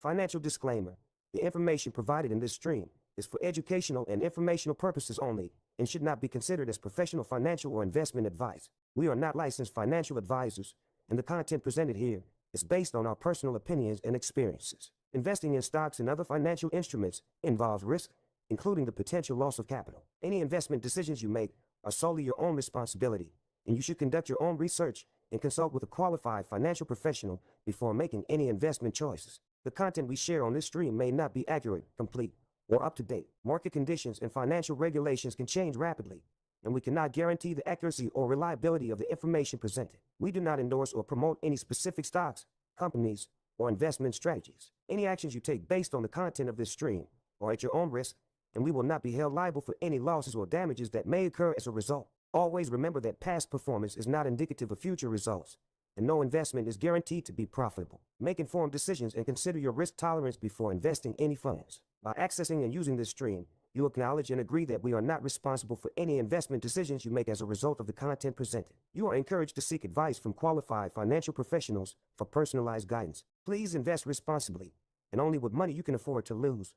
Financial disclaimer. The information provided in this stream is for educational and informational purposes only and should not be considered as professional financial or investment advice. We are not licensed financial advisors, and the content presented here is based on our personal opinions and experiences. Investing in stocks and other financial instruments involves risk, including the potential loss of capital. Any investment decisions you make are solely your own responsibility, and you should conduct your own research and consult with a qualified financial professional before making any investment choices. The content we share on this stream may not be accurate, complete, or up to date. Market conditions and financial regulations can change rapidly, and we cannot guarantee the accuracy or reliability of the information presented. We do not endorse or promote any specific stocks, companies, or investment strategies. Any actions you take based on the content of this stream are at your own risk, and we will not be held liable for any losses or damages that may occur as a result. Always remember that past performance is not indicative of future results, and no investment is guaranteed to be profitable. Make informed decisions and consider your risk tolerance before investing any funds. By accessing and using this stream, you acknowledge and agree that we are not responsible for any investment decisions you make as a result of the content presented. You are encouraged to seek advice from qualified financial professionals for personalized guidance. Please invest responsibly and only with money you can afford to lose.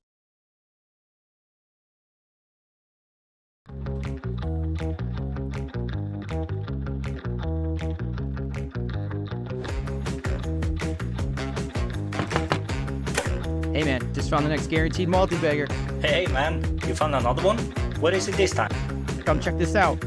Hey man, just found the next guaranteed multi-bagger. Hey man, you found another one? What is it this time? Come check this out.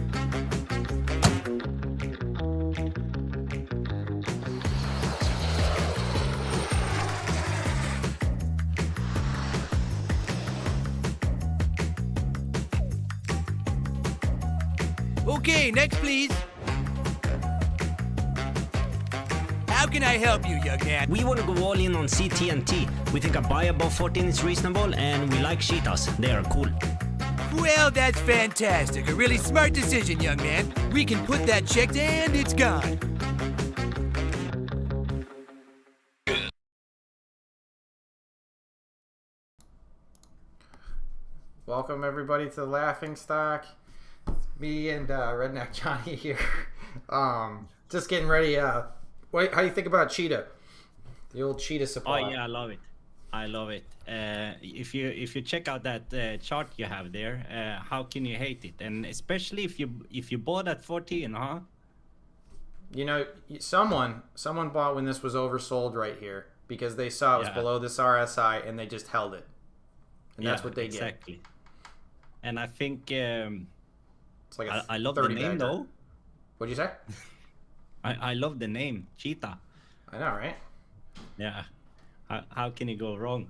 Okay, next please. How can I help you, young man? We want to go all in on CT&T. We think a buy above 14 is reasonable, and we like cheetahs. They are cool. Well, that's fantastic. A really smart decision, young man. We can put that checked and it's gone. Welcome everybody to the Laughing Stock. It's me and Redneck Johnny here. Just getting ready. Wait, how do you think about Cheetah? The old Cheetah supply. Oh yeah, I love it. I love it. If you check out that chart you have there, how can you hate it? And especially if you bought at 14, huh? You know, someone bought when this was oversold right here because they saw it was below this RSI and they just held it, and that's what they exactly. Get. And I think it's like I love the name though. What'd you say? I love the name Cheetah. I know, right? Yeah. How can you go wrong?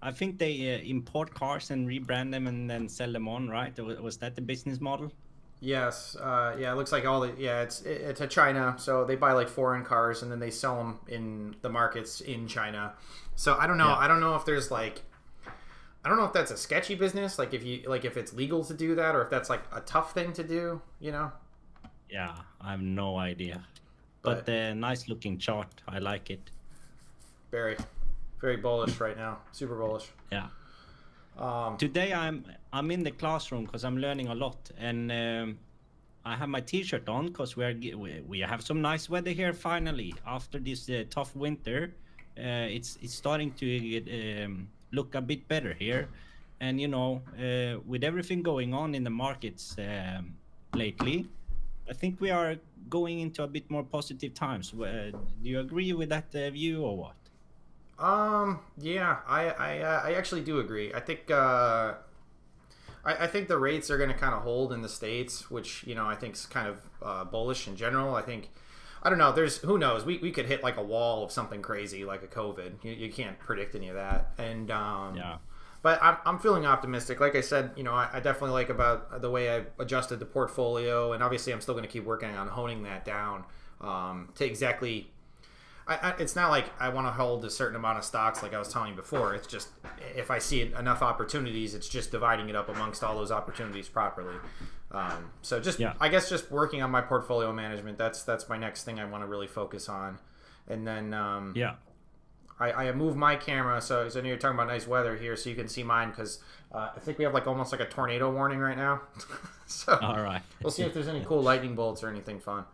I think they import cars and rebrand them and then sell them on, right? Was that the business model? Yes. Yeah, it looks like it's a China, so they buy like foreign cars and then they sell them in the markets in China. So I don't know. Yeah. I don't know if there's like, I don't know if that's a sketchy business, like if it's legal to do that or if that's like a tough thing to do, you know? Yeah, I have no idea. But nice looking chart. I like it. Very, very bullish right now. Super bullish. Yeah. Today I'm in the classroom because I'm learning a lot, and I have my T-shirt on because we have some nice weather here finally after this tough winter. It's starting to get, look a bit better here, and you know, with everything going on in the markets lately, I think we are going into a bit more positive times. Do you agree with that view or what? Yeah, I actually do agree. I think I think the rates are going to kind of hold in the States, which, you know, I think is kind of bullish in general. I think, I don't know, who knows, we could hit like a wall of something crazy like a COVID. You can't predict any of that. And yeah. But I'm feeling optimistic. Like I said, you know, I definitely like about the way I adjusted the portfolio, and obviously I'm still going to keep working on honing that down to exactly. It's not like I want to hold a certain amount of stocks like I was telling you before. It's just if I see enough opportunities, it's just dividing it up amongst all those opportunities properly. So just I guess just working on my portfolio management. That's my next thing I want to really focus on, and then I moved my camera, so I know you're talking about nice weather here, so you can see mine because I think we have like almost like a tornado warning right now. So all right, we'll see if there's any cool lightning bolts or anything fun.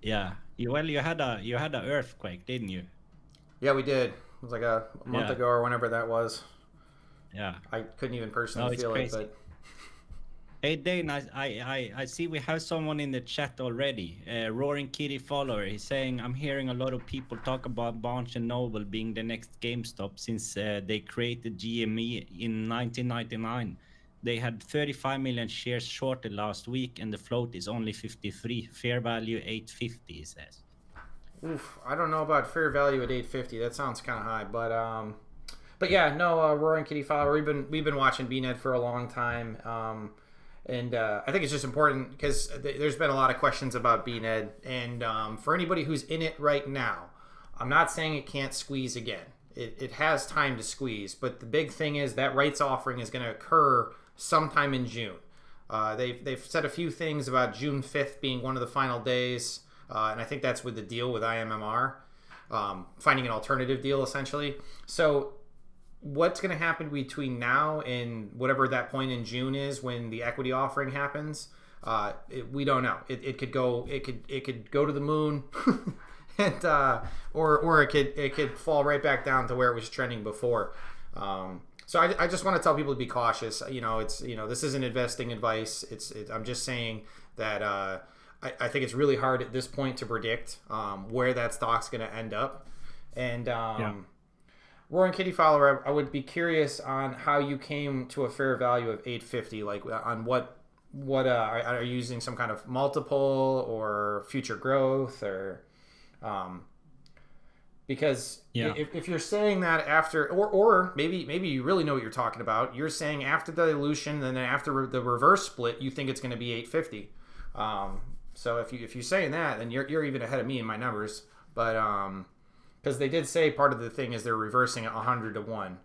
Yeah, you had a earthquake, didn't you? Yeah, we did. It was like a month Yeah. ago or whenever that was. Yeah. I couldn't even personally it's feel crazy. it, but Hey Dane, I see we have someone in the chat already. Roaring Kitty follower. He's saying, I'm hearing a lot of people talk about Barnes and Noble being the next GameStop since they created GME in 1999. They had 35 million shares shorted last week, and the float is only 53. Fair value 850, he says. oof, I don't know about fair value at 850. That sounds kind of high, but yeah, no, Roaring Kitty follower. We've been watching BNED for a long time. And I think it's just important because there's been a lot of questions about BNED. And for anybody who's in it right now, I'm not saying it can't squeeze again. It has time to squeeze. But the big thing is that rights offering is going to occur sometime in June. They've said a few things about June 5th being one of the final days. And I think that's with the deal with IMMR, finding an alternative deal essentially. So what's going to happen between now and whatever that point in June is when the equity offering happens, we don't know. It could go to the moon, and or it could fall right back down to where it was trending before. So I just want to tell people to be cautious. This isn't investing advice. I'm just saying that I think it's really hard at this point to predict where that stock's going to end up, and. Roaring Kitty follower, I would be curious on how you came to a fair value of 850. Like, on what are you using some kind of multiple or future growth, or because if you're saying that after, or maybe you really know what you're talking about. You're saying after the dilution and then after the reverse split, you think it's going to be 850. So if you're saying that, then you're even ahead of me in my numbers, but because they did say part of the thing is they're reversing it 100 to 1.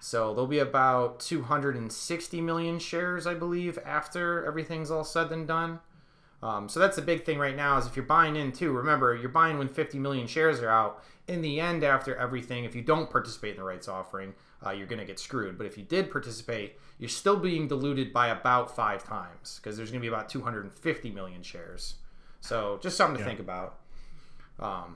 So there'll be about 260 million shares, I believe, after everything's all said and done. So that's the big thing right now is if you're buying in too, remember, you're buying when 50 million shares are out. In the end, after everything, if you don't participate in the rights offering, you're going to get screwed. But if you did participate, you're still being diluted by about 5 times because there's going to be about 250 million shares. So just something to think about.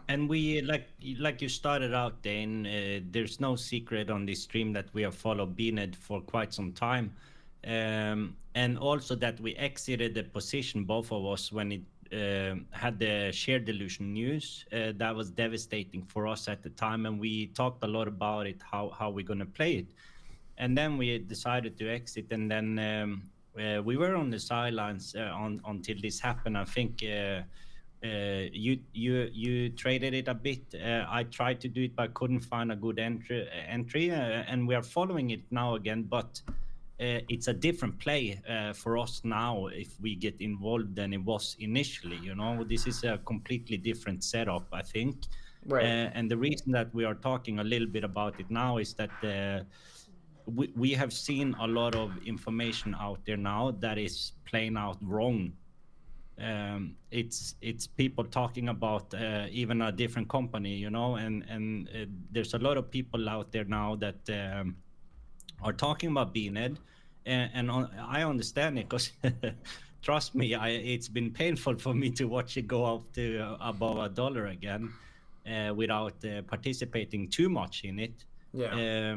And we like you started out, Dane. There's no secret on this stream that we have followed BNED for quite some time, and also that we exited the position, both of us, when it had the share dilution news. That was devastating for us at the time, and we talked a lot about it, how we're gonna play it, and then we decided to exit, and then we were on the sidelines until this happened. I think. You traded it a bit. I tried to do it, but couldn't find a good entry, and we are following it now again. But it's a different play for us now if we get involved than it was initially. This is a completely different setup, I think. Right. And the reason that we are talking a little bit about it now is that we have seen a lot of information out there now that is playing out wrong. It's people talking about even a different company, and there's a lot of people out there now that are talking about BNED, and I understand it because trust me, it's been painful for me to watch it go up to above $1 again without participating too much in it. Yeah.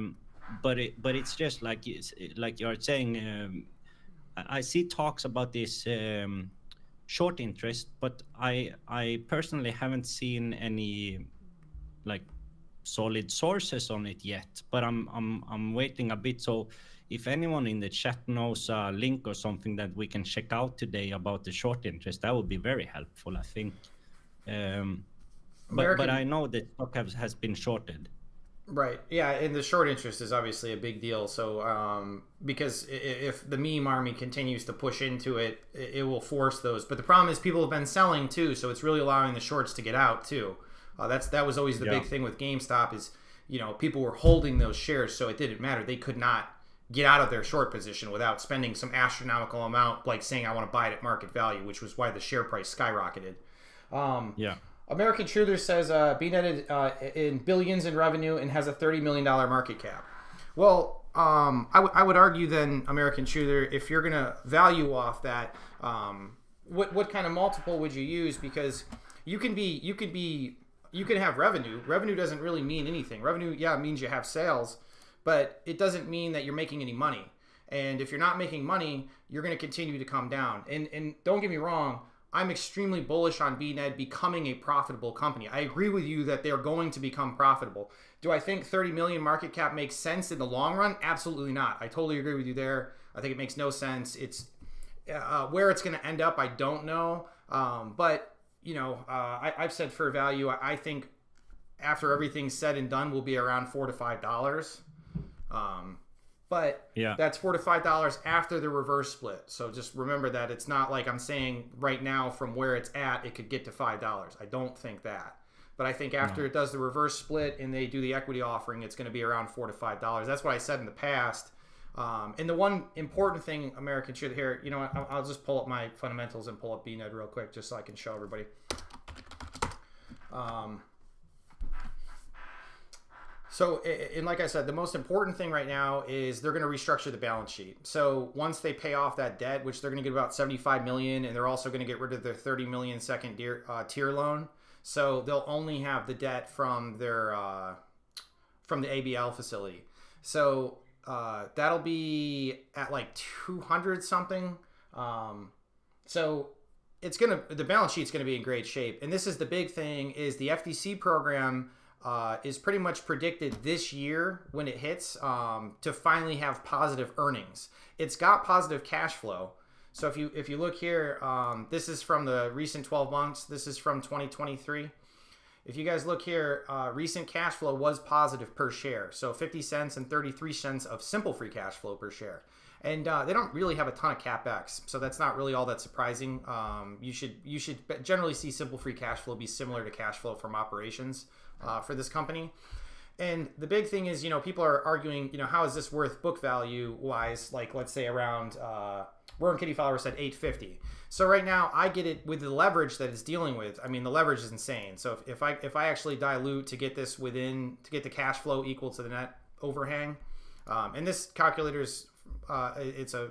But it's just like you're saying. I see talks about this. Short interest, but I personally haven't seen any solid sources on it yet. But I'm waiting a bit. So if anyone in the chat knows a link or something that we can check out today about the short interest, that would be very helpful, I think. But I know that stock has been shorted. Right. Yeah, and the short interest is obviously a big deal. So because if the meme army continues to push into it, it will force those. But the problem is people have been selling too, so it's really allowing the shorts to get out too. That was always the big thing with GameStop is, people were holding those shares, so it didn't matter. They could not get out of their short position without spending some astronomical amount, like saying I want to buy it at market value, which was why the share price skyrocketed. American Truther says BNED in billions in revenue and has a $30 million market cap. Well, I would argue then, American Truther, if you're going to value off that, what kind of multiple would you use? Because you can be you can have revenue. Revenue doesn't really mean anything. Revenue, yeah, means you have sales, but it doesn't mean that you're making any money. And if you're not making money, you're going to continue to come down. And don't get me wrong, I'm extremely bullish on BNED becoming a profitable company. I agree with you that they're going to become profitable. Do I think 30 million market cap makes sense in the long run? Absolutely not. I totally agree with you there. I think it makes no sense. It's where it's going to end up, I don't know. But you know, I've said for value, I think after everything's said and done, will be around $4 to $5. But yeah, that's $4 to $5 after the reverse split. So just remember that it's not like I'm saying right now from where it's at, it could get to $5. I don't think that. But I think after it does the reverse split and they do the equity offering, it's going to be around $4 to $5. That's what I said in the past. And the one important thing American should hear, you know, I'll just pull up my fundamentals and pull up BNED real quick just so I can show everybody. So, and like I said, the most important thing right now is they're going to restructure the balance sheet. So once they pay off that debt, which they're going to get about $75 million, and they're also going to get rid of their $30 million second tier loan. So they'll only have the debt from their from the ABL facility. So that'll be at like 200 something. So it's the balance sheet's going to be in great shape. And this is the big thing: is the FDC program is pretty much predicted this year when it hits to finally have positive earnings. It's got positive cash flow. So if you look here, this is from the recent 12 months. This is from 2023. If you guys look here, recent cash flow was positive per share. So 50 cents and 33 cents of simple free cash flow per share. And they don't really have a ton of CapEx, so that's not really all that surprising. You should generally see simple free cash flow be similar to cash flow from operations for this company. And the big thing is, you know, people are arguing, you know, how is this worth book value wise? Like, let's say around, Warren Kitty Fowler said 850. So right now I get it with the leverage that it's dealing with. I mean, the leverage is insane. So if I actually dilute to get this to get the cash flow equal to the net overhang, and this calculator's, it's a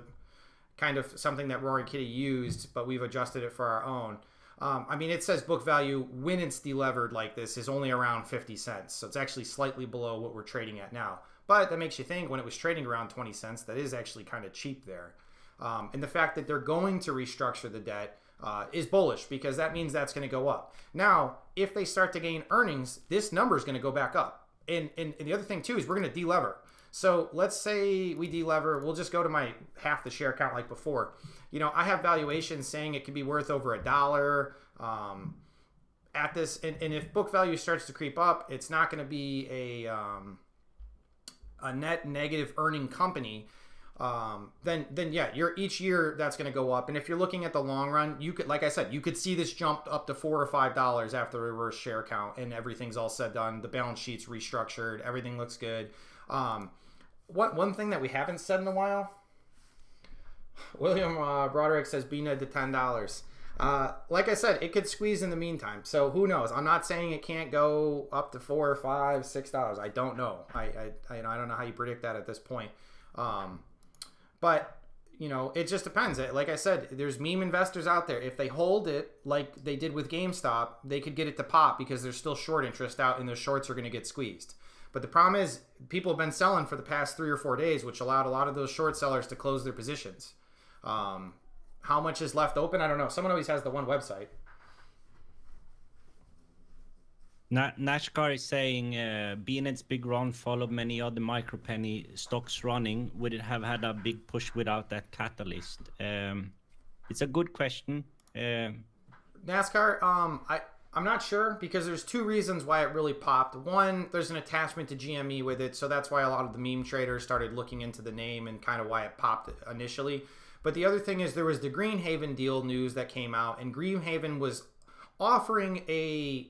kind of something that Roaring Kitty used, but we've adjusted it for our own. I mean, it says book value when it's delevered like this is only around 50 cents. So it's actually slightly below what we're trading at now. But that makes you think when it was trading around 20 cents, that is actually kind of cheap there. And the fact that they're going to restructure the debt is bullish because that means that's going to go up. Now, if they start to gain earnings, this number is going to go back up. And the other thing too is we're going to delever. So let's say we delever, we'll just go to my half the share count like before. You know, I have valuations saying it could be worth over $1 at this. And if book value starts to creep up, it's not going to be a net negative earning company. Then yeah, each year that's going to go up. And if you're looking at the long run, you could, like I said, you could see this jump up to $4 or $5 after the reverse share count and everything's all said done. The balance sheet's restructured. Everything looks good. One thing that we haven't said in a while, William Broderick says BNED to $10. Like I said, it could squeeze in the meantime. So who knows? I'm not saying it can't go up to $4 or $5, $6. I don't know. I don't know how you predict that at this point. But you know, it just depends. Like I said, there's meme investors out there. If they hold it like they did with GameStop, they could get it to pop because there's still short interest out and their shorts are going to get squeezed. But the problem is people have been selling for the past 3 or 4 days, which allowed a lot of those short sellers to close their positions. How much is left open? I don't know. Someone always has the one website. Nashkar is saying BNED's big run followed many other micro penny stocks running. Would it have had a big push without that catalyst? It's a good question. NASCAR, I'm not sure because there's 2 reasons why it really popped. One, there's an attachment to GME with it, so that's why a lot of the meme traders started looking into the name and kind of why it popped initially. But the other thing is there was the Greenhaven deal news that came out, and Greenhaven was offering a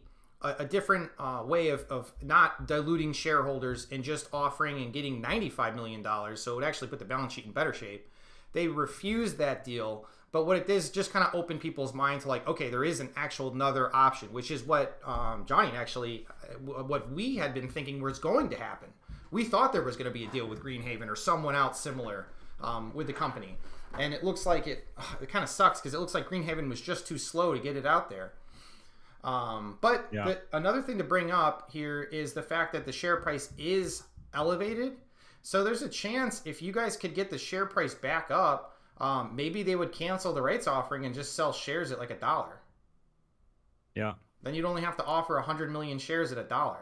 different way of not diluting shareholders and just offering and getting $95 million, so it would actually put the balance sheet in better shape. They refused that deal, but what it did is just kind of open people's mind to like, okay, there is an actual another option, which is what Johnny actually, what we had been thinking was going to happen. We thought there was going to be a deal with Greenhaven or someone else similar with the company. And it looks like it kind of sucks because it looks like Greenhaven was just too slow to get it out there. But another thing to bring up here is the fact that the share price is elevated. So there's a chance if you guys could get the share price back up, maybe they would cancel the rights offering and just sell shares at like $1. Yeah. Then you'd only have to offer 100 million shares at $1.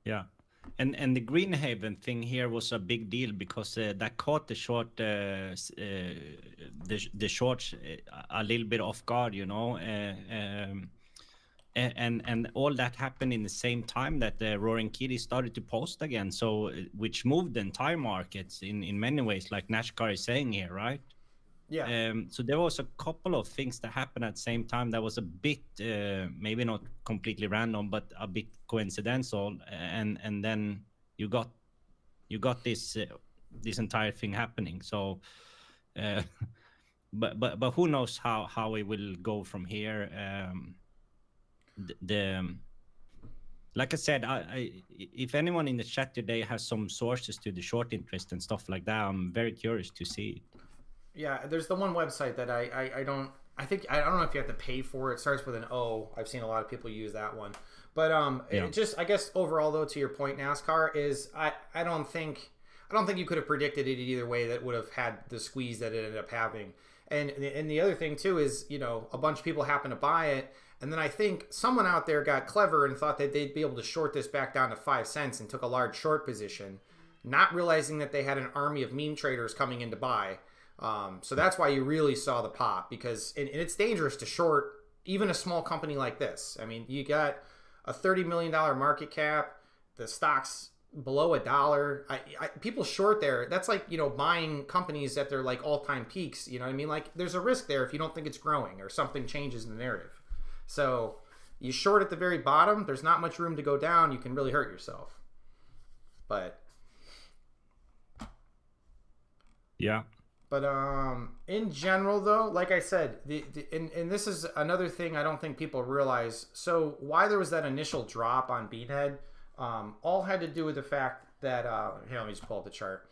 Yeah. And the Greenhaven thing here was a big deal because that caught the shorts a little bit off guard, you know, and all that happened in the same time that the Roaring Kitty started to post again, so which moved the entire markets in many ways, like Nashkar is saying here, right? Yeah. So there was a couple of things that happened at the same time that was a bit maybe not completely random, but a bit coincidental, and then you got this this entire thing happening. So but who knows how it will go from here. Like I said, if anyone in the chat today has some sources to the short interest and stuff like that, I'm very curious to see it. Yeah, there's the one website that I don't know if you have to pay for it. It starts with an O. I've seen a lot of people use that one. But it just, I guess overall though, to your point, NASCAR is I don't think you could have predicted it either way that would have had the squeeze that it ended up having. And the other thing too is, you know, a bunch of people happen to buy it, and then I think someone out there got clever and thought that they'd be able to short this back down to 5 cents and took a large short position, not realizing that they had an army of meme traders coming in to buy. So that's why you really saw the pop, because and it's dangerous to short even a small company like this. I mean, you got a $30 million market cap, the stock's below $1. People short there. That's like, you know, buying companies at their like all-time peaks. You know what I mean? Like, there's a risk there if you don't think it's growing or something changes in the narrative. So you short at the very bottom, there's not much room to go down. You can really hurt yourself. But yeah. But in general, though, like I said, and this is another thing I don't think people realize. So why there was that initial drop on BNED, all had to do with the fact that, here, let me just pull up the chart.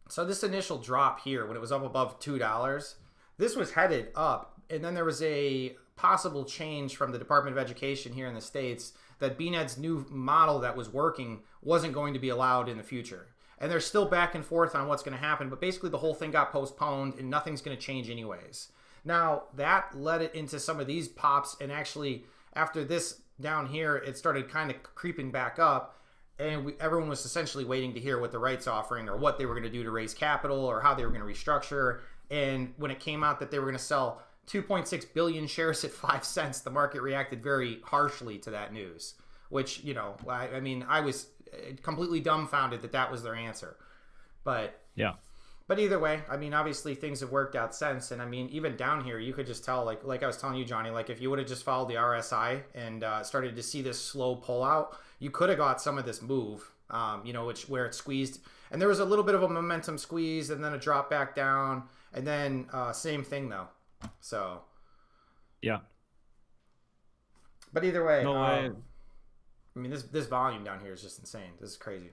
So this initial drop here, when it was up above $2, this was headed up. And then there was a possible change from the Department of Education here in the States that BNED's new model that was working wasn't going to be allowed in the future. And they're still back and forth on what's going to happen, but basically the whole thing got postponed and nothing's going to change anyways. Now, that led it into some of these pops, and actually after this down here, it started kind of creeping back up, and everyone was essentially waiting to hear what the rights offering or what they were going to do to raise capital or how they were going to restructure. And when it came out that they were going to sell 2.6 billion shares at 5 cents, the market reacted very harshly to that news, which, you know, I mean, I was completely dumbfounded that was their answer. But yeah. But either way, I mean, obviously things have worked out since. And I mean, even down here, you could just tell, like I was telling you, Johnny, like if you would have just followed the RSI and started to see this slow pullout, you could have got some of this move, you know, where it squeezed. And there was a little bit of a momentum squeeze and then a drop back down. And then same thing, though. So. Yeah. But either way. No, I mean, this volume down here is just insane. This is crazy.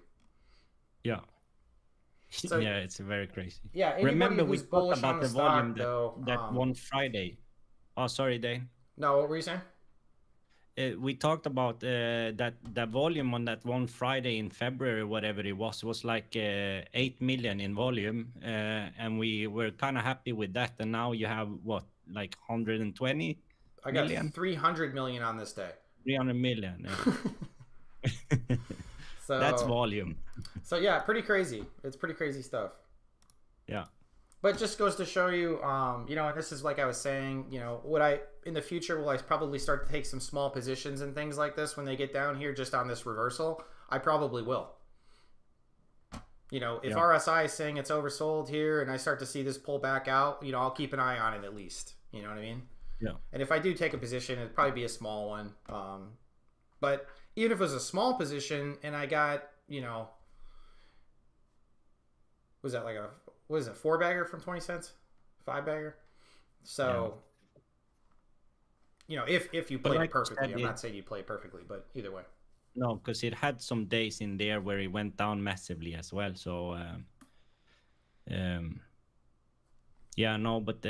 Yeah. So, yeah, it's very crazy. Yeah. Remember, we talked about the volume stock, that one Friday. Oh, sorry, Dane. No, what were you saying? We talked about that volume on that one Friday in February, whatever it was like 8 million in volume. And we were kind of happy with that. And now you have, what, like 120 I got million? 300 million on this day. 300 million. Yeah. So that's volume. So yeah, pretty crazy. It's pretty crazy stuff. Yeah. But it just goes to show you, you know, and this is like I was saying, you know, in the future, will I probably start to take some small positions and things like this when they get down here just on this reversal? I probably will. You know, if RSI is saying it's oversold here and I start to see this pull back out, you know, I'll keep an eye on it at least. You know what I mean? Yeah. And if I do take a position, it'd probably be a small one. But even if it was a small position and I got, you know, was that like a, what is it, 4-bagger from 20 cents? 5-bagger? So, you know, if you play it perfectly, I'm not saying you play perfectly, but either way. No, because it had some days in there where it went down massively as well. So, yeah, no, but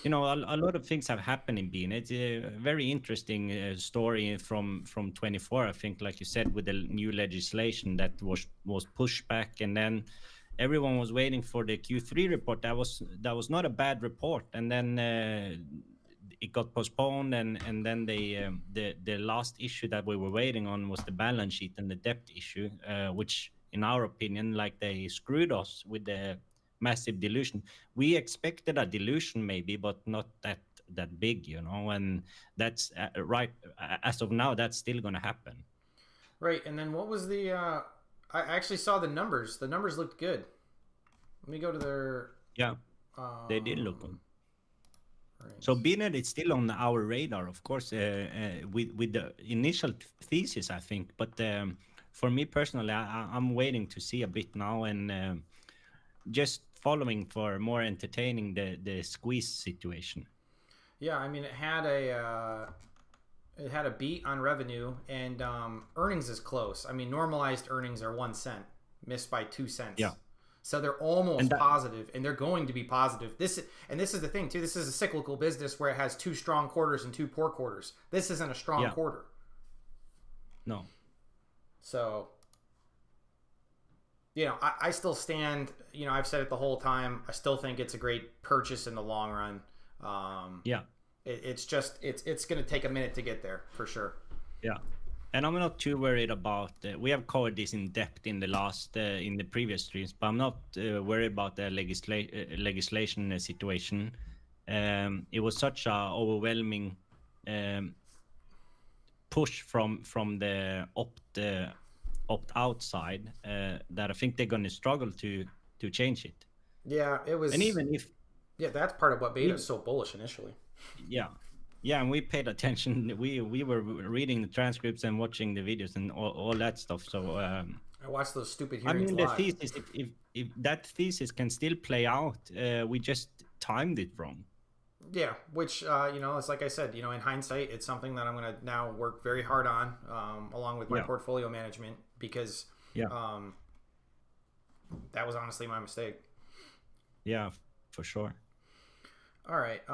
you know, a lot of things have happened in BNED. It's a very interesting story from 24, I think, like you said, with the new legislation that was pushed back, and then everyone was waiting for the Q3 report. That was not a bad report, and then it got postponed, and then the last issue that we were waiting on was the balance sheet and the debt issue, which in our opinion, like, they screwed us with the massive dilution. We expected a dilution maybe, but not that big, you know, and that's right. As of now, that's still going to happen. Right, and then what was the? I actually saw the numbers. The numbers looked good. Let me go to their. Yeah, they did look good. Right. So BNED is still on our radar, of course, with the initial thesis, I think. But for me personally, I'm waiting to see a bit now, and just following for more entertaining the squeeze situation. Yeah, I mean, it had a beat on revenue, and earnings is close. I mean, normalized earnings are 1 cent, missed by 2 cents. Yeah. So they're almost positive, and they're going to be positive. This is the thing too. This is a cyclical business where it has 2 strong quarters and 2 poor quarters. This isn't a strong quarter. No. So, you know, I still stand. You know, I've said it the whole time. I still think it's a great purchase in the long run. It's just it's going to take a minute to get there for sure. Yeah. And I'm not too worried about. We have covered this in depth in the previous streams, but I'm not worried about the legislation situation. It was such a overwhelming push from the opt-out side that I think they're going to struggle to change it. Yeah, it was. And even if that's part of what made us so bullish initially. Yeah, and we paid attention. We were reading the transcripts and watching the videos and all that stuff. So I watched those stupid hearings. I mean, the thesis, if that thesis can still play out, we just timed it wrong. Yeah, which you know, it's like I said, you know, in hindsight, it's something that I'm going to now work very hard on, along with my portfolio management, because that was honestly my mistake. Yeah, for sure. All right.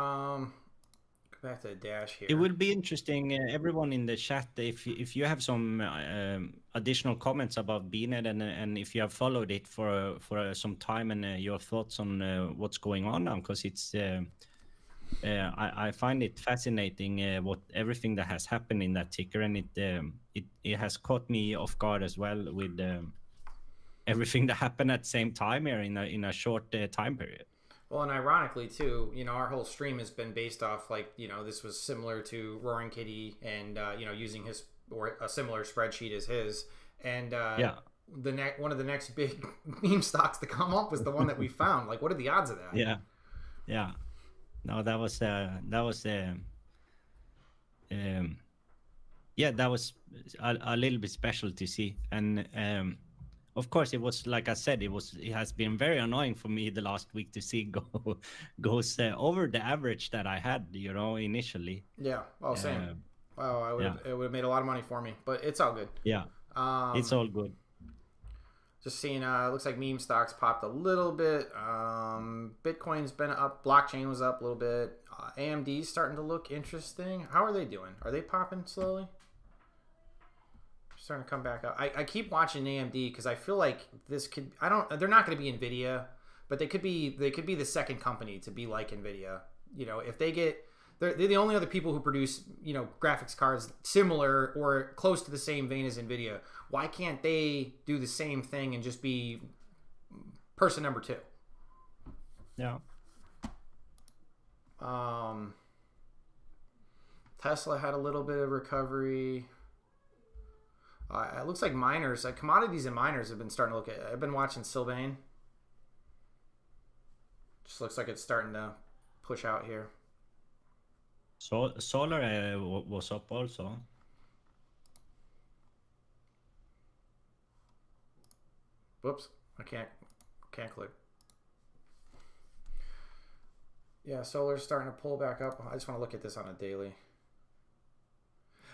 Go back to the dash here. It would be interesting, everyone in the chat, if you have some additional comments about BNED, and if you have followed it for some time, and your thoughts on what's going on now, because it's I find it fascinating what everything that has happened in that ticker, and it has caught me off guard as well with everything that happened at the same time here in a short time period. Well, and ironically too, you know, our whole stream has been based off, like, you know, this was similar to Roaring Kitty, and you know, using his or a similar spreadsheet as his, and one of the next big meme stocks to come up was the one that we found. Like, what are the odds of that? Yeah. No, that was a little bit special to see, and of course, it was, like I said, it has been very annoying for me the last week to see goes over the average that I had, you know, initially. Yeah. Oh, same. Wow, it would have made a lot of money for me, but it's all good. Yeah. It's all good. Just seeing, looks like meme stocks popped a little bit. Bitcoin's been up. Blockchain was up a little bit. AMD's starting to look interesting. How are they doing? Are they popping slowly? Starting to come back up. I keep watching AMD because I feel like this could. They're not going to be Nvidia, but they could be the second company to be like Nvidia. You know, if they get, they're the only other people who produce, you know, graphics cards similar or close to the same vein as Nvidia. Why can't they do the same thing and just be person number 2? Yeah. Tesla had a little bit of recovery. It looks like miners, commodities and miners have been starting to look at. I've been watching Sylvain. Just looks like it's starting to push out here. So solar was up also. Whoops, I can't click. Yeah, solar's starting to pull back up. I just want to look at this on a daily.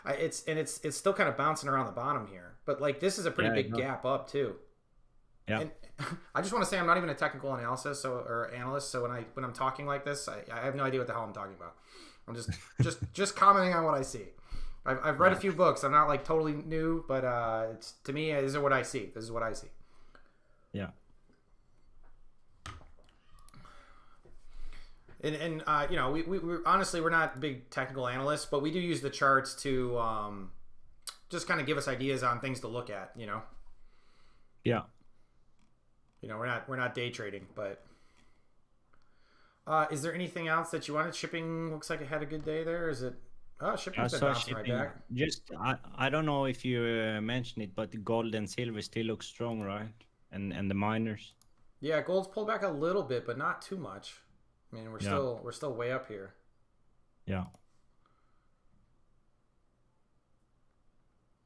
It's still kind of bouncing around the bottom here, but like this is a pretty big gap up too. Yeah. And I just want to say I'm not even a technical analyst or analyst, so when I'm talking like this, I have no idea what the hell I'm talking about. I'm just commenting on what I see. I've read a few books. I'm not like totally new, but it's to me, this is what I see. This is what I see. Yeah. And you know, we honestly, we're not big technical analysts, but we do use the charts to just kind of give us ideas on things to look at. You know. Yeah. You know, we're not day trading, but is there anything else that you wanted? Shipping looks like it had a good day there. Is it? Oh, shipping's been bouncing right back. Just I don't know if you mentioned it, but the gold and silver still look strong, right? And the miners. Yeah, gold's pulled back a little bit, but not too much. I mean, we're still way up here. Yeah.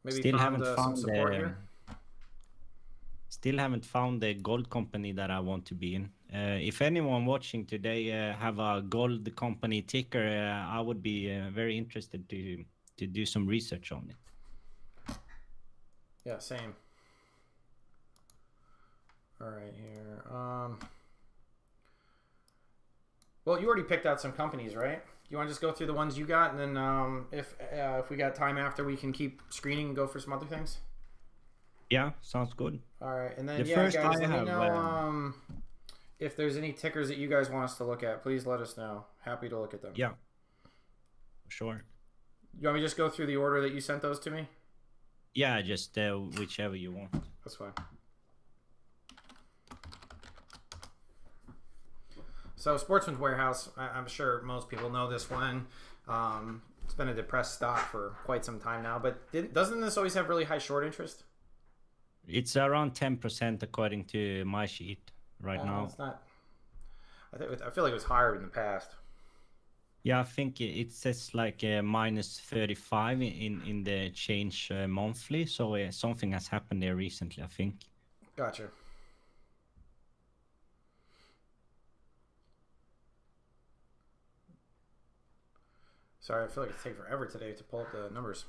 Maybe Still found, haven't some found support here. Still haven't found the gold company that I want to be in. If anyone watching today have a gold company ticker, I would be very interested to do some research on it. Yeah, same. All right, here. Well, you already picked out some companies, right? You want to just go through the ones you got, and then if we got time after, we can keep screening and go for some other things? Yeah, sounds good. All right, and then The yeah, first guys, I let me have, know if there's any tickers that you guys want us to look at. Please let us know. Happy to look at them. Yeah, sure. You want me to just go through the order that you sent those to me? Yeah, just whichever you want. That's fine. So Sportsman's Warehouse, I'm sure most people know this one. It's been a depressed stock for quite some time now, but doesn't this always have really high short interest? It's around 10% according to my sheet right now. It's not. I feel like it was higher in the past. Yeah, I think it says like minus 35 in the change monthly. So something has happened there recently, I think. Gotcha. Sorry, I feel like it's taking forever today to pull up the numbers.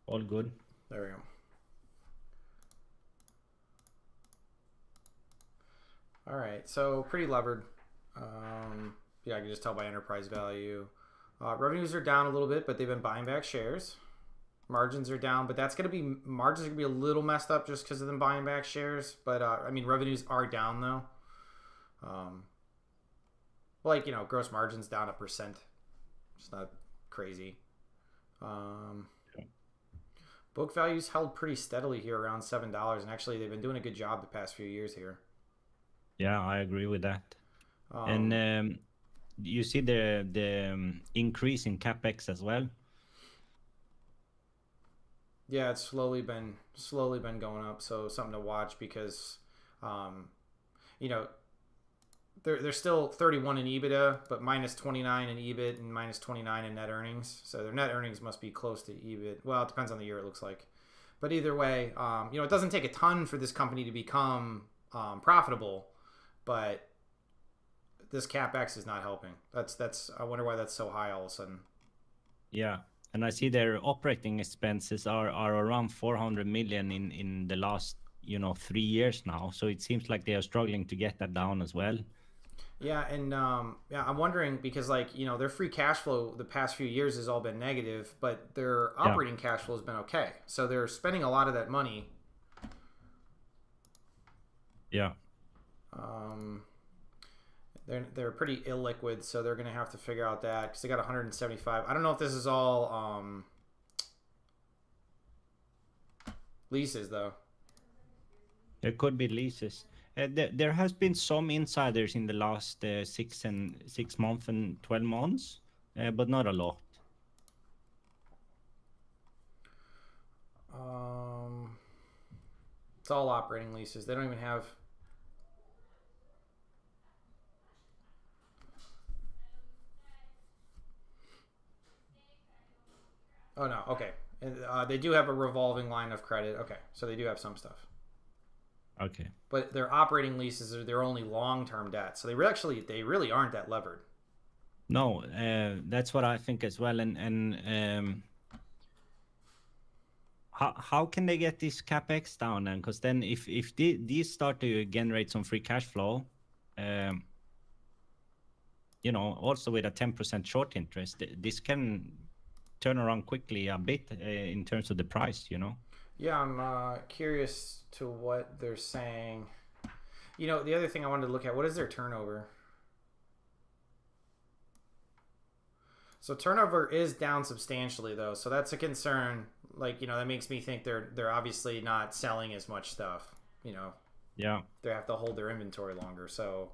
All good. There we go. All right, so pretty levered. Yeah, I can just tell by enterprise value. Revenues are down a little bit, but they've been buying back shares. Margins are down, but margins are gonna be a little messed up just because of them buying back shares. But I mean, revenues are down though. Like, you know, gross margins down 1%. It's not crazy. Book values held pretty steadily here around $7, and actually they've been doing a good job the past few years here. Yeah, I agree with that. And you see the increase in capex as well. Yeah, it's slowly been going up, so something to watch because, you know, they're still 31 in EBITDA, but minus 29 in EBIT and minus 29 in net earnings. So their net earnings must be close to EBIT. Well, it depends on the year, it looks like. But either way, you know, it doesn't take a ton for this company to become profitable, but this capex is not helping. That's I wonder why that's so high all of a sudden. Yeah, and I see their operating expenses are around 400 million in the last 3 years now. So it seems like they are struggling to get that down as well. Yeah, and yeah, I'm wondering because their free cash flow the past few years has all been negative, but their operating cash flow has been okay. So they're spending a lot of that money. Yeah. They're pretty illiquid, so they're gonna have to figure out that because they got 175. I don't know if this is all leases though. There could be leases. There has been some insiders in the last 6 months and 12 months, but not a lot. It's all operating leases. They don't even have. Oh no, okay. And they do have a revolving line of credit. Okay, so they do have some stuff. Okay. But their operating leases are their only long-term debt, so they really aren't that levered. No, that's what I think as well. And how can they get this capex down then? Because then if these start to generate some free cash flow, you know, also with a 10% short interest, this can turn around quickly a bit in terms of the price, you know. Yeah, I'm curious to what they're saying. You know, the other thing I wanted to look at, what is their turnover? So turnover is down substantially though, so that's a concern. Like, you know, that makes me think they're obviously not selling as much stuff, you know. Yeah. They have to hold their inventory longer, so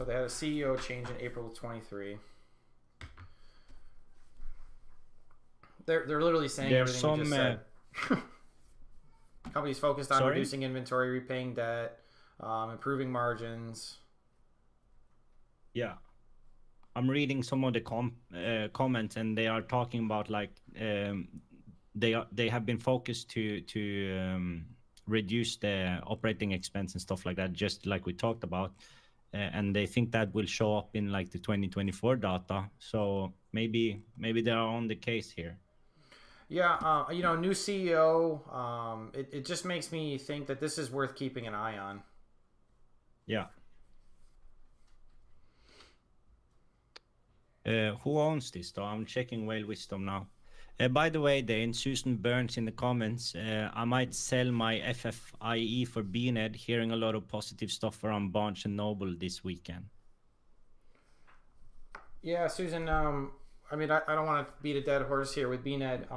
they had a CEO change in April 23. They're literally saying There's everything we just said. Companies focused on Sorry? reducing inventory, repaying debt, improving margins. Yeah, I'm reading some of the comments, and they are talking about like they have been focused to reduce the operating expense and stuff like that, just like we talked about, and they think that will show up in like the 2024 data. So maybe they are on the case here. Yeah, you know, new CEO. It just makes me think that this is worth keeping an eye on. Yeah. Who owns this though? I'm checking Whale Wisdom now. By the way, Dayne, Susan Burns in the comments, I might sell my FFIE for BNED, hearing a lot of positive stuff around Barnes & Noble this weekend. Yeah, Susan, I mean, I don't want to beat a dead horse here with BNED,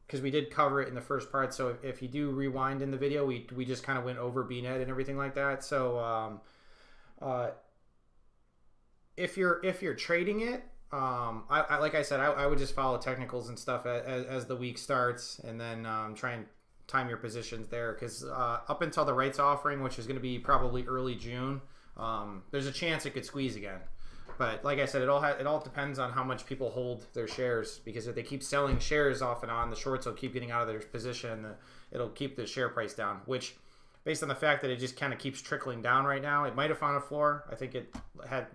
because we did cover it in the first part. So if you do rewind in the video, we just kind of went over BNED and everything like that. So if you're trading it, I like I said, I would just follow technicals and stuff as the week starts, and then try and time your positions there, because up until the rights offering, which is going to be probably early June, there's a chance it could squeeze again. But like I said, it all depends on how much people hold their shares, because if they keep selling shares off and on, the shorts will keep getting out of their position. It'll keep the share price down, which, based on the fact that it just kind of keeps trickling down right now, it might have found a floor. I think it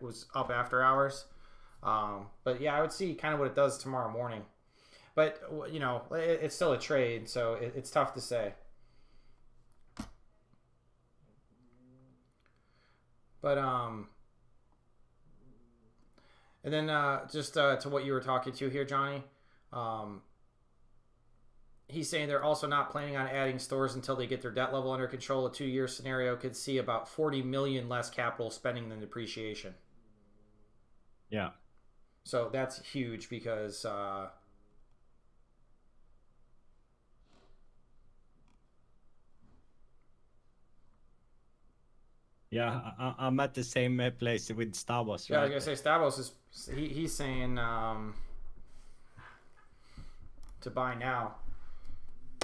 was up after hours. But yeah, I would see kind of what it does tomorrow morning. But, you know, it's still a trade, so it's tough to say. But, and then just to what you were talking to here, Johnny, he's saying they're also not planning on adding stores until they get their debt level under control. A 2-year scenario could see about 40 million less capital spending than depreciation. Yeah. So that's huge, because yeah, I'm at the same place with Stavros. Yeah, Right? I was gonna say Stavros is he's saying to buy now.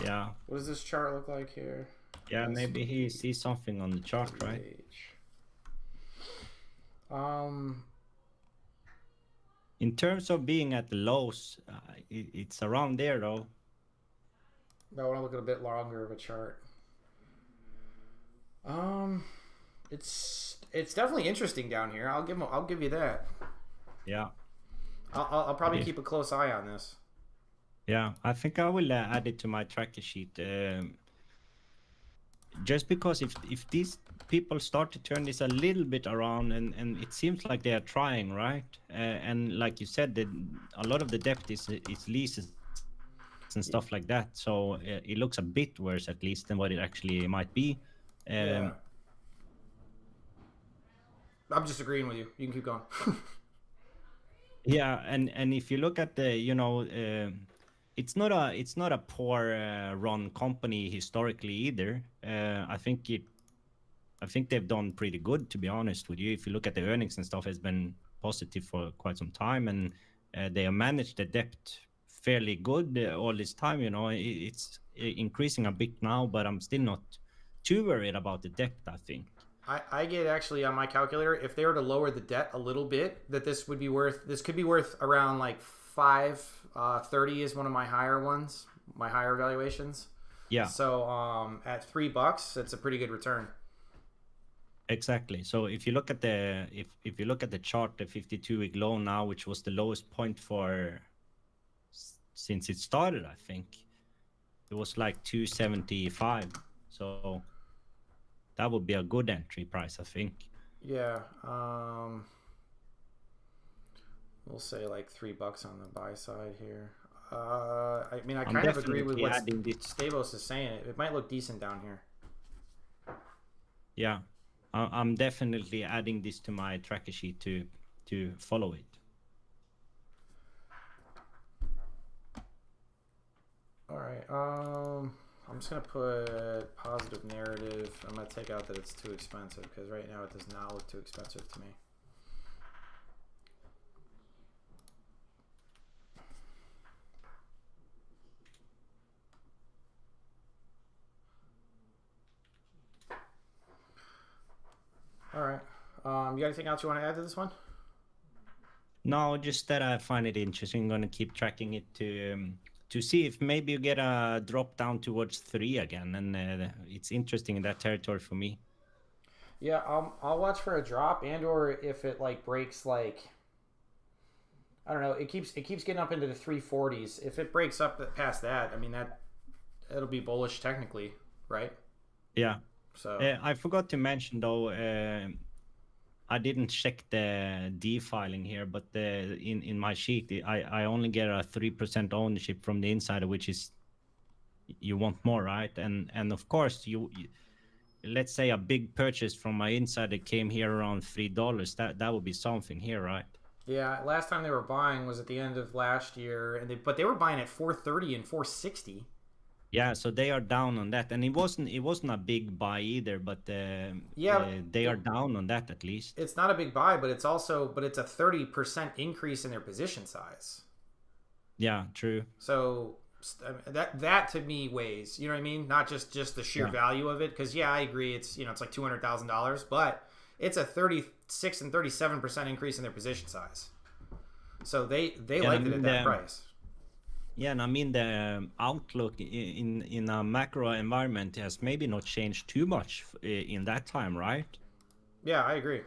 Yeah. What does this chart look like here? Yeah, maybe he sees something on the chart, right? In terms of being at the lows, it's around there though. I want to look at a bit longer of a chart. It's definitely interesting down here. I'll give you that. Yeah. I'll probably keep a close eye on this. Yeah, I think I will add it to my tracker sheet. Just because if these people start to turn this a little bit around, and it seems like they are trying, right? And like you said, a lot of the debt is leases and stuff like that. So it looks a bit worse, at least, than what it actually might be. Yeah. I'm just agreeing with you. You can keep going. Yeah, and if you look at the, you know, it's not a poor run company historically either. I think they've done pretty good, to be honest with you. If you look at the earnings and stuff, it's been positive for quite some time, and they have managed the debt fairly good all this time. You know, it's increasing a bit now, but I'm still not too worried about the debt, I think. I get actually on my calculator, if they were to lower the debt a little bit, that this could be worth around like 530 is one of my higher ones, my higher valuations. Yeah. So at $3, it's a pretty good return. Exactly. So if you look at the if you look at the chart, the 52-week low now, which was the lowest point for since it started, I think it was like 275. So that would be a good entry price, I think. Yeah. We'll say like $3 on the buy side here. I mean, I kind of agree with what Stavos is saying. It might look decent down here. Yeah, I'm definitely adding this to my tracker sheet to follow it. All right. I'm just gonna put positive narrative. I'm gonna take out that it's too expensive because right now it does not look too expensive to me. All right. You got anything else you want to add to this one? No, just that I find it interesting. I'm gonna keep tracking it to see if maybe you get a drop down towards 3 again, and it's interesting in that territory for me. Yeah, I'll watch for a drop, and or if it like breaks like, I don't know, it keeps getting up into the 340s. If it breaks up past that, I mean it'll be bullish technically, right? Yeah. So I forgot to mention though, I didn't check the D-filing here, but in my sheet, I only get a 3% ownership from the insider, which is, you want more, right? And of course, you let's say a big purchase from my insider came here around $3. That would be something here, right? yeah, last time they were buying was at the end of last year, and they were buying at 430 and 460. Yeah, so they are down on that, and it wasn't a big buy either, but they are down on that at least. It's not a big buy, but it's a 30% increase in their position size. Yeah, true. So that to me weighs, you know what I mean? Not just the sheer value of it, because yeah, I agree, it's it's like $200,000, but it's a 36 and 37% increase in their position size. So they liked it at that price. Yeah, and I mean the outlook in a macro environment has maybe not changed too much in that time, right? Yeah, I agree.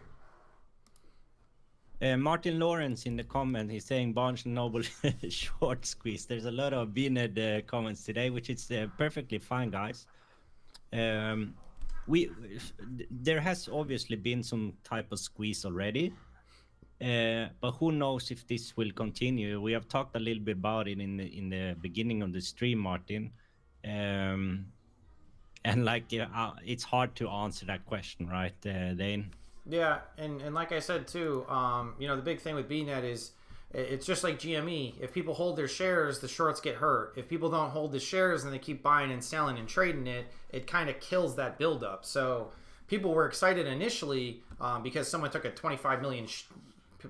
Martin Lawrence in the comment, he's saying Barnes & Noble short squeeze. There's a lot of BNED comments today, which is perfectly fine, guys. There has obviously been some type of squeeze already. But who knows if this will continue? We have talked a little bit about it in the beginning of the stream, Martin, and like it's hard to answer that question, right, Dane? Yeah, and like I said too, the big thing with BNED is it's just like GME. If people hold their shares, the shorts get hurt. If people don't hold the shares and they keep buying and selling and trading it, it kind of kills that buildup. So people were excited initially because someone took a 25 million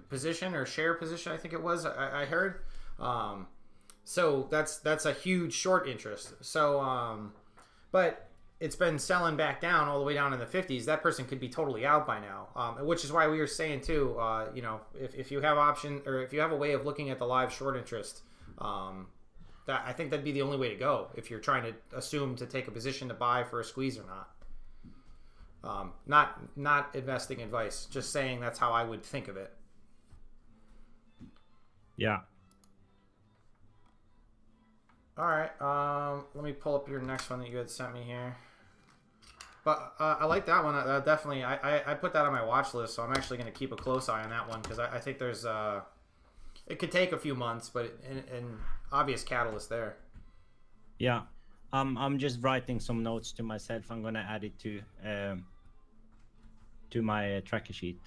position or share position, I think it was, I heard. So that's a huge short interest. So but it's been selling back down all the way down in the 50s. That person could be totally out by now, which is why we were saying too, if you have option, or if you have a way of looking at the live short interest, that I think that'd be the only way to go if you're trying to assume to take a position to buy for a squeeze or not. Not investing advice, just saying that's how I would think of it. Yeah. All right. Let me pull up your next one that you had sent me here. But I like that one. Definitely, I put that on my watch list, so I'm actually going to keep a close eye on that one because I think there's it could take a few months, but an obvious catalyst there. Yeah. I'm just writing some notes to myself. I'm going to add it to my tracker sheet.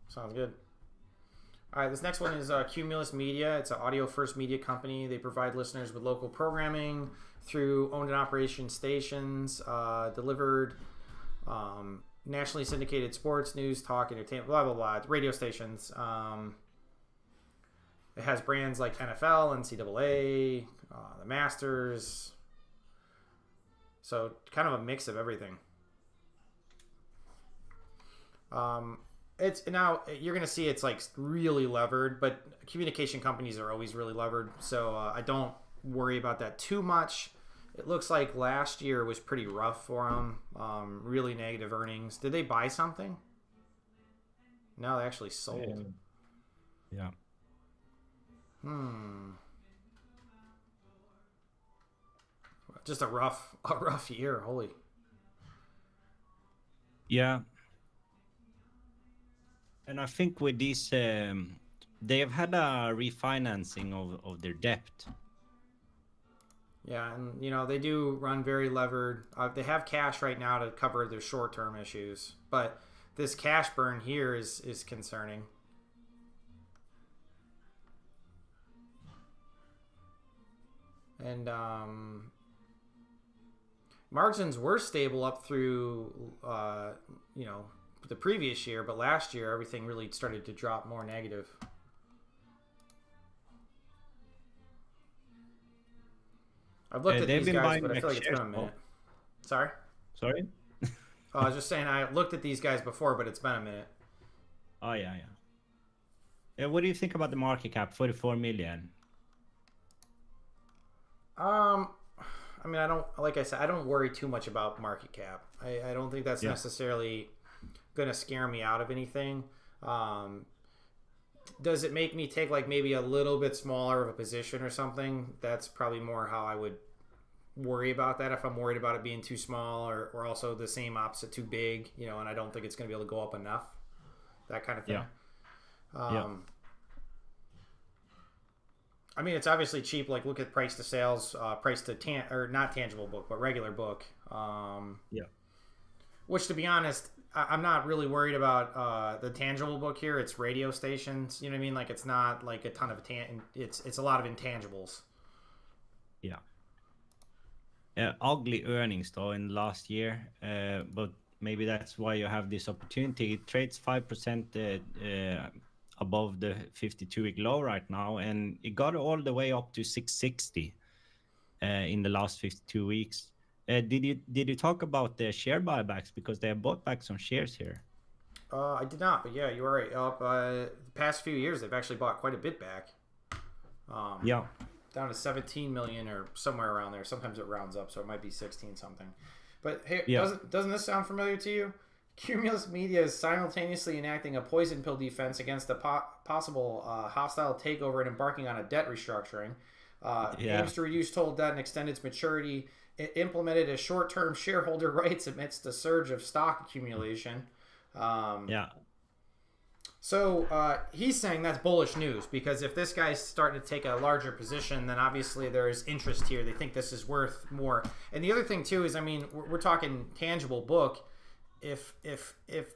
Sounds good. All right, this next one is Cumulus Media. It's an audio first media company. They provide listeners with local programming through owned and operation stations, delivered nationally syndicated sports, news, talk, entertainment, blah, blah, blah, radio stations. It has brands like NFL, NCAA, the Masters. So kind of a mix of everything. It's now you're gonna see it's like really levered, but communication companies are always really levered, so I don't worry about that too much. It looks like last year was pretty rough for them. Really negative earnings. Did they buy something? No, they actually sold. Yeah. Just a rough year. Holy. Yeah. And I think with these, they have had a refinancing of their debt. Yeah, and you know they do run very levered. They have cash right now to cover their short-term issues, but this cash burn here is concerning. And margins were stable up through you know, the previous year, but last year everything really started to drop more negative. I've looked at they've these been guys, buying but I feel like back it's been a shares, minute. Sorry? Sorry? I was just saying I looked at these guys before, but it's been a minute. Oh, yeah. What do you think about the market cap? 44 million. I mean, like I said, I don't worry too much about market cap. I don't think that's necessarily going to scare me out of anything. Does it make me take like maybe a little bit smaller of a position or something? That's probably more how I would worry about that, if I'm worried about it being too small or also the same opposite, too big, you know, and I don't think it's going to be able to go up enough. That kind of thing. I mean, it's obviously cheap. Like, look at price to sales, price to not tangible book, but regular book. Which, to be honest, I'm not really worried about the tangible book here. It's radio stations. You know what I mean? Like, it's not like a ton of it's a lot of intangibles. Yeah. Ugly earnings though in last year, but maybe that's why you have this opportunity. It trades 5% above the 52-week low right now, and it got all the way up to 660 in the last 52 weeks. Did you talk about the share buybacks, because they have bought back some shares here? I did not, but yeah, you were right. The past few years, they've actually bought quite a bit back. Down to 17 million or somewhere around there. Sometimes it rounds up, so it might be 16 something. But hey, doesn't this sound familiar to you? Cumulus Media is simultaneously enacting a poison pill defense against a possible hostile takeover and embarking on a debt restructuring. Aims to reduce total debt and extend its maturity. It implemented a short-term shareholder rights amidst a surge of stock accumulation. So he's saying that's bullish news, because if this guy's starting to take a larger position, then obviously there's interest here. They think this is worth more. And the other thing too is, I mean, we're talking tangible book. If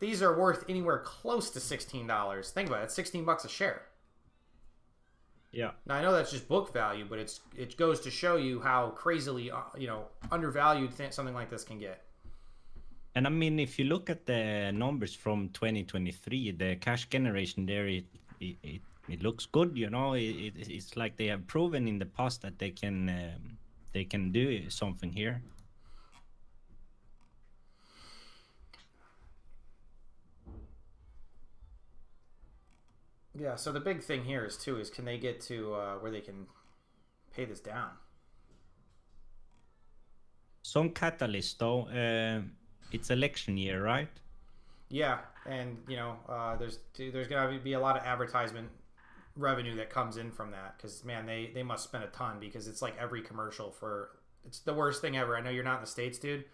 these are worth anywhere close to $16, think about it. It's $16 a share. Yeah. Now I know that's just book value, but it goes to show you how crazily undervalued something like this can get. And I mean, if you look at the numbers from 2023, the cash generation there, it looks good. You know, it's like they have proven in the past that they can do something here. Yeah. So the big thing here is can they get to where they can pay this down? Some catalyst though. It's election year, right? Yeah, and you know, there's gonna be a lot of advertisement revenue that comes in from that, because man, they must spend a ton, because it's like every commercial it's the worst thing ever. I know you're not in the States, dude,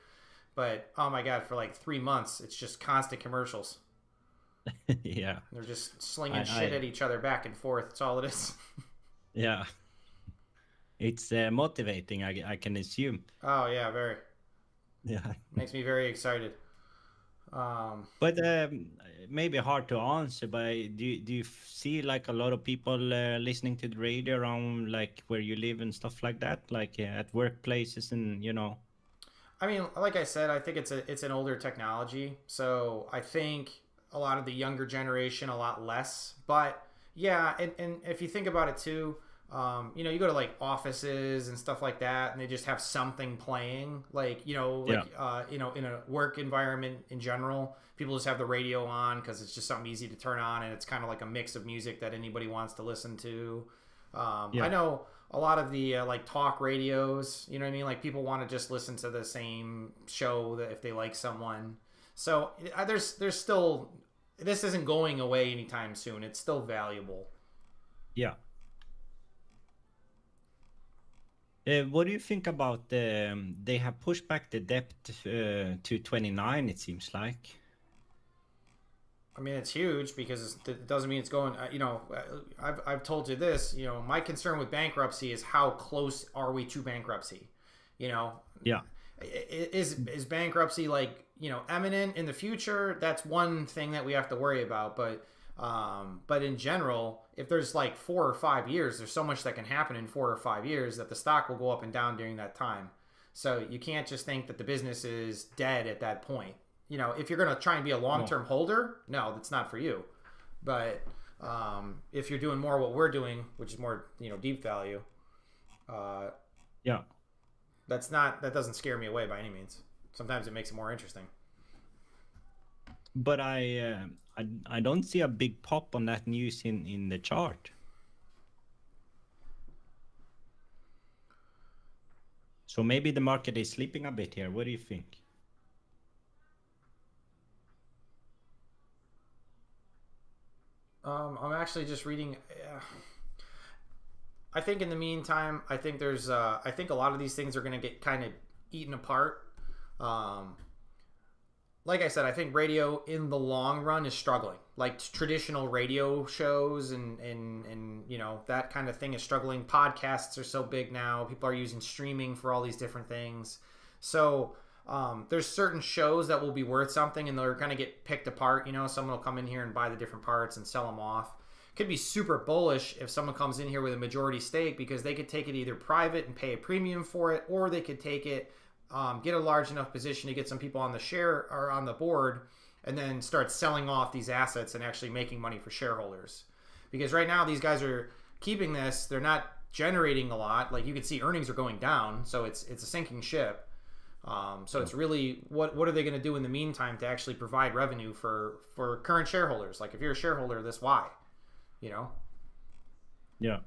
but oh my god, for like 3 months, it's just constant commercials. Yeah, they're just slinging shit at each other back and forth. That's all it is. Yeah, it's motivating, I can assume. Oh yeah, very. Yeah, makes me very excited. But maybe hard to answer, but do you see like a lot of people listening to the radio around like where you live and stuff like that, like at workplaces, and you know? I mean, like I said, I think it's an older technology, so I think a lot of the younger generation a lot less. But yeah, and if you think about it too, you know, you go to like offices and stuff like that, and they just have something playing, like, you know, like, you know, in a work environment in general, people just have the radio on because it's just something easy to turn on, and it's kind of like a mix of music that anybody wants to listen to. I know a lot of the like talk radios, you know what I mean? Like people want to just listen to the same show that if they like someone. So there's still, this isn't going away anytime soon. It's still valuable. Yeah. What do you think about they have pushed back the debt to 29, it seems like. I mean, it's huge because it doesn't mean it's going, you know, I've told you this, you know, my concern with bankruptcy is how close are we to bankruptcy, you know? Yeah. Is bankruptcy like, you know, imminent in the future? That's one thing that we have to worry about. But in general, if there's like 4 or 5 years, there's so much that can happen in 4 or 5 years that the stock will go up and down during that time. So you can't just think that the business is dead at that point. You know, if you're going to try and be a long-term holder, no, that's not for you. But if you're doing more what we're doing, which is more, you know, deep value, yeah, that doesn't scare me away by any means. Sometimes it makes it more interesting. But I don't see a big pop on that news in the chart. So maybe the market is sleeping a bit here. What do you think? I'm actually just reading. I think in the meantime, I think there's. I think a lot of these things are going to get kind of eaten apart. Like I said, I think radio in the long run is struggling. Like traditional radio shows and you know, that kind of thing is struggling. Podcasts are so big now. People are using streaming for all these different things. So there's certain shows that will be worth something and they're going to get picked apart. You know, someone will come in here and buy the different parts and sell them off. Could be super bullish if someone comes in here with a majority stake because they could take it either private and pay a premium for it, or they could take it, get a large enough position to get some people on the share or on the board, and then start selling off these assets and actually making money for shareholders. Because right now these guys are keeping this, they're not generating a lot. Like you can see earnings are going down, so it's a sinking ship. So it's really what are they going to do in the meantime to actually provide revenue for current shareholders? Like if you're a shareholder, that's why, you know? Yeah.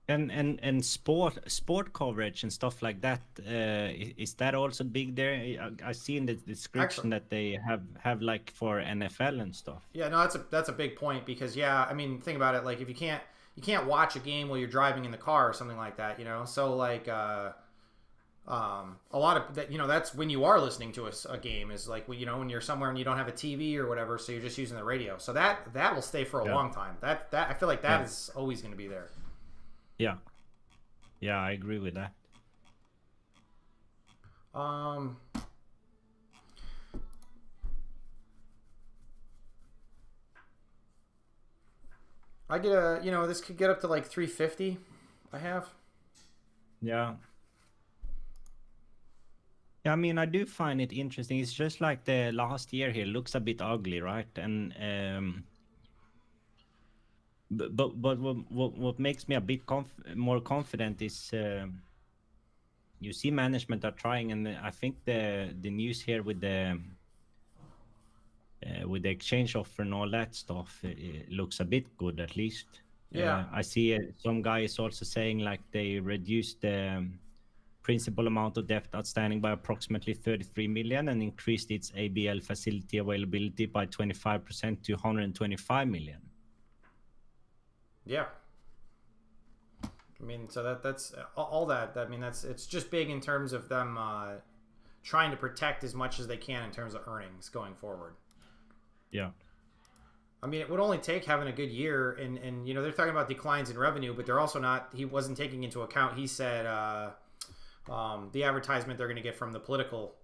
And sport coverage and stuff like that, is that also big there? I see in the description that they have like for NFL and stuff. Yeah, no, that's a big point because yeah, I mean, think about it. Like if you can't watch a game while you're driving in the car or something like that, you know. So like a lot of that, you know, that's when you are listening to a game is like, you know, when you're somewhere and you don't have a TV or whatever, so you're just using the radio. So that will stay for a long time. That I feel like that is always going to be there. Yeah. Yeah, I agree with that. I get a, you know, this could get up to like 350. I have. Yeah. Yeah, I mean, I do find it interesting. It's just like the last year here looks a bit ugly, right? And but what makes me a bit more confident is you see management are trying, and I think the news here with the exchange offer and all that stuff, it looks a bit good at least. Yeah. I see some guy is also saying like they reduced the principal amount of debt outstanding by approximately 33 million and increased its ABL facility availability by 25% to 125 million. Yeah. I mean, so that's all that. I mean, it's just big in terms of them trying to protect as much as they can in terms of earnings going forward. Yeah. I mean, it would only take having a good year, and you know, they're talking about declines in revenue, but they're also not, he wasn't taking into account, he said, the advertisement they're going to get from the political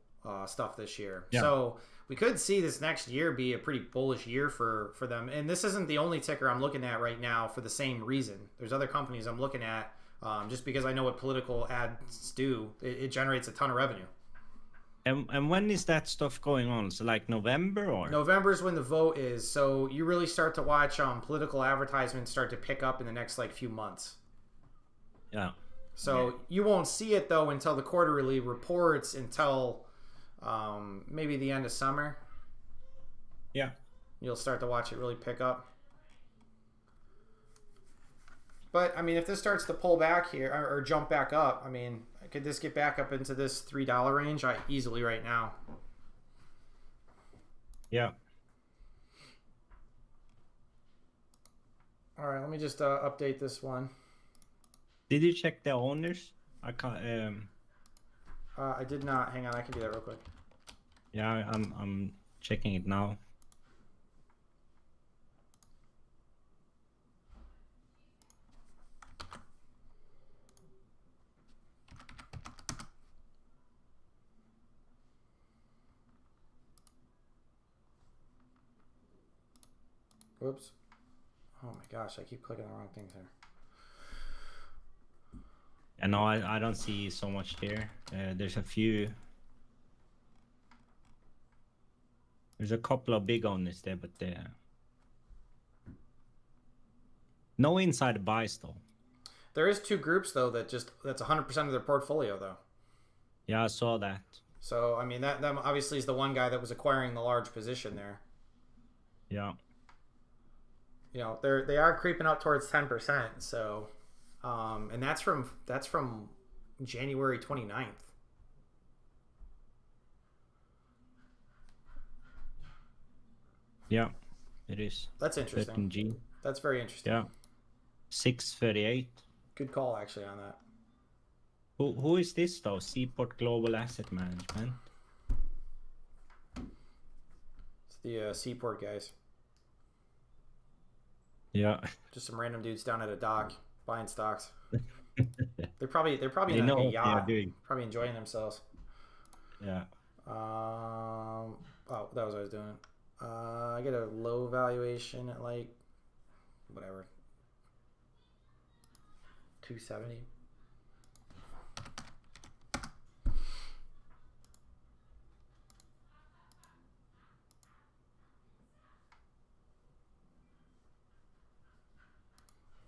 stuff this year. Yeah. So we could see this next year be a pretty bullish year for them. And this isn't the only ticker I'm looking at right now for the same reason. There's other companies I'm looking at just because I know what political ads do. It generates a ton of revenue. And when is that stuff going on? So like November or? November is when the vote is. So you really start to watch political advertisements start to pick up in the next like few months. Yeah. So you won't see it though until the quarterly reports until maybe the end of summer. Yeah. You'll start to watch it really pick up. But I mean, if this starts to pull back here or jump back up, I mean, could this get back up into this $3 range? Easily right now. Yeah. All right, let me just update this one. Did you check the owners? I can't. I did not. Hang on, I can do that real quick. Yeah, I'm checking it now. Whoops. Oh my gosh, I keep clicking the wrong things here. And no, I don't see so much here. There's a few. There's a couple of big owners there, but no inside buys though. There is 2 groups though that's 100% of their portfolio though. Yeah, I saw that. So I mean that obviously is the one guy that was acquiring the large position there. Yeah. You know, they are creeping up towards 10%. So, and that's from January 29th. Yeah, it is. That's interesting. 13G. That's very interesting. Yeah. 638. Good call actually on that. Who is this though? Seaport Global Asset Management. It's the Seaport guys. Yeah. Just some random dudes down at a dock buying stocks. They're probably They in know a what they are yacht, doing. probably enjoying themselves. Yeah. Oh, that was what I was doing. I get a low valuation at like whatever 270.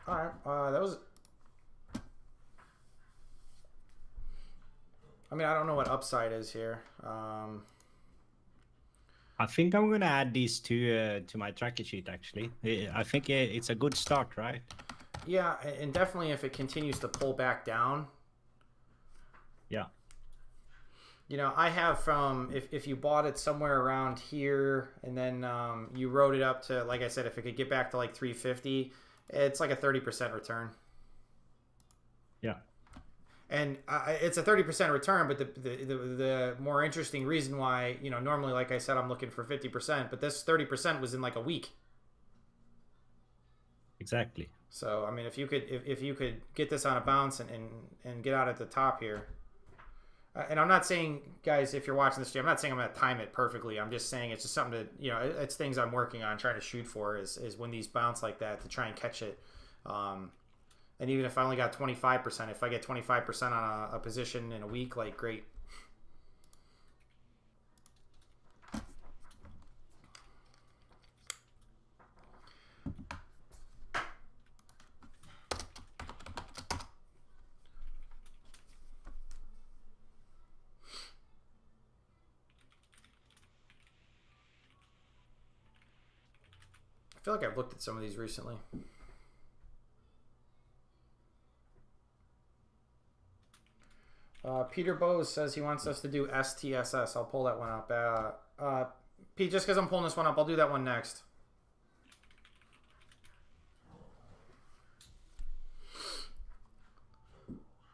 All right, that was. I mean, I don't know what upside is here. I think I'm gonna add these to my tracker sheet actually. I think it's a good start, right? Yeah, and definitely if it continues to pull back down. Yeah. You know, I have from if you bought it somewhere around here and then you wrote it up to, like I said, if it could get back to like 350, it's like a 30% return. Yeah. And it's a 30% return, but the more interesting reason why, you know, normally, like I said, I'm looking for 50%, but this 30% was in like a week. Exactly. So I mean, if you could get this on a bounce and get out at the top here, and I'm not saying, guys, if you're watching this, I'm not saying I'm gonna time it perfectly. I'm just saying it's just something to, you know, it's things I'm working on, trying to shoot for is when these bounce like that to try and catch it. And even if I only got 25%, if I get 25% on a position in a week, like great. I feel like I've looked at some of these recently. Peter Bose says he wants us to do STSS. I'll pull that one up. Pete, just because I'm pulling this one up, I'll do that one next.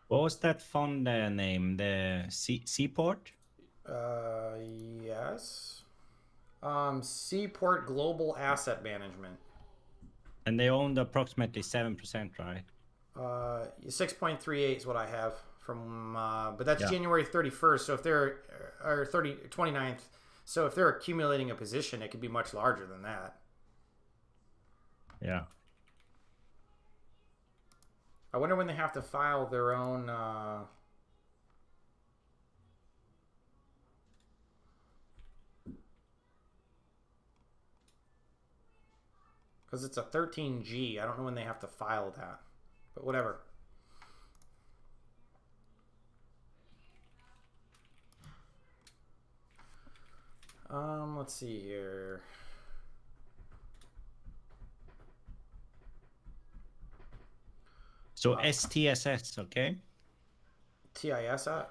What was that fund name? The Seaport? Yes. Seaport Global Asset Management. And they owned approximately 7%, right? 6.38 is what I have from, but that's Yeah. January 31st. So if they're, or 29th. So if they're accumulating a position, it could be much larger than that. Yeah. I wonder when they have to file their own, because it's a 13G. I don't know when they have to file that, but whatever. Let's see here. So STSS, okay? TISI?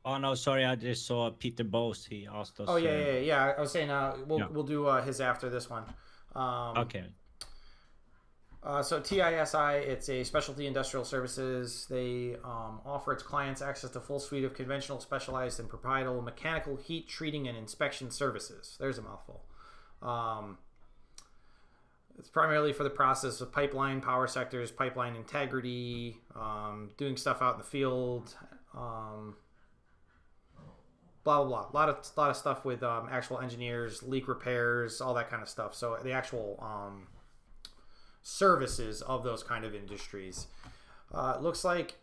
Oh no, sorry, I just saw Peter Bose. He asked us. Oh yeah. I was saying we'll do his after this one. Okay. So TISI, it's a specialty industrial services. They offer its clients access to full suite of conventional, specialized, and proprietary mechanical heat treating and inspection services. There's a mouthful. It's primarily for the process of pipeline, power sectors, pipeline integrity, doing stuff out in the field, blah blah blah. A lot of stuff with actual engineers, leak repairs, all that kind of stuff. So the actual services of those kind of industries. It looks like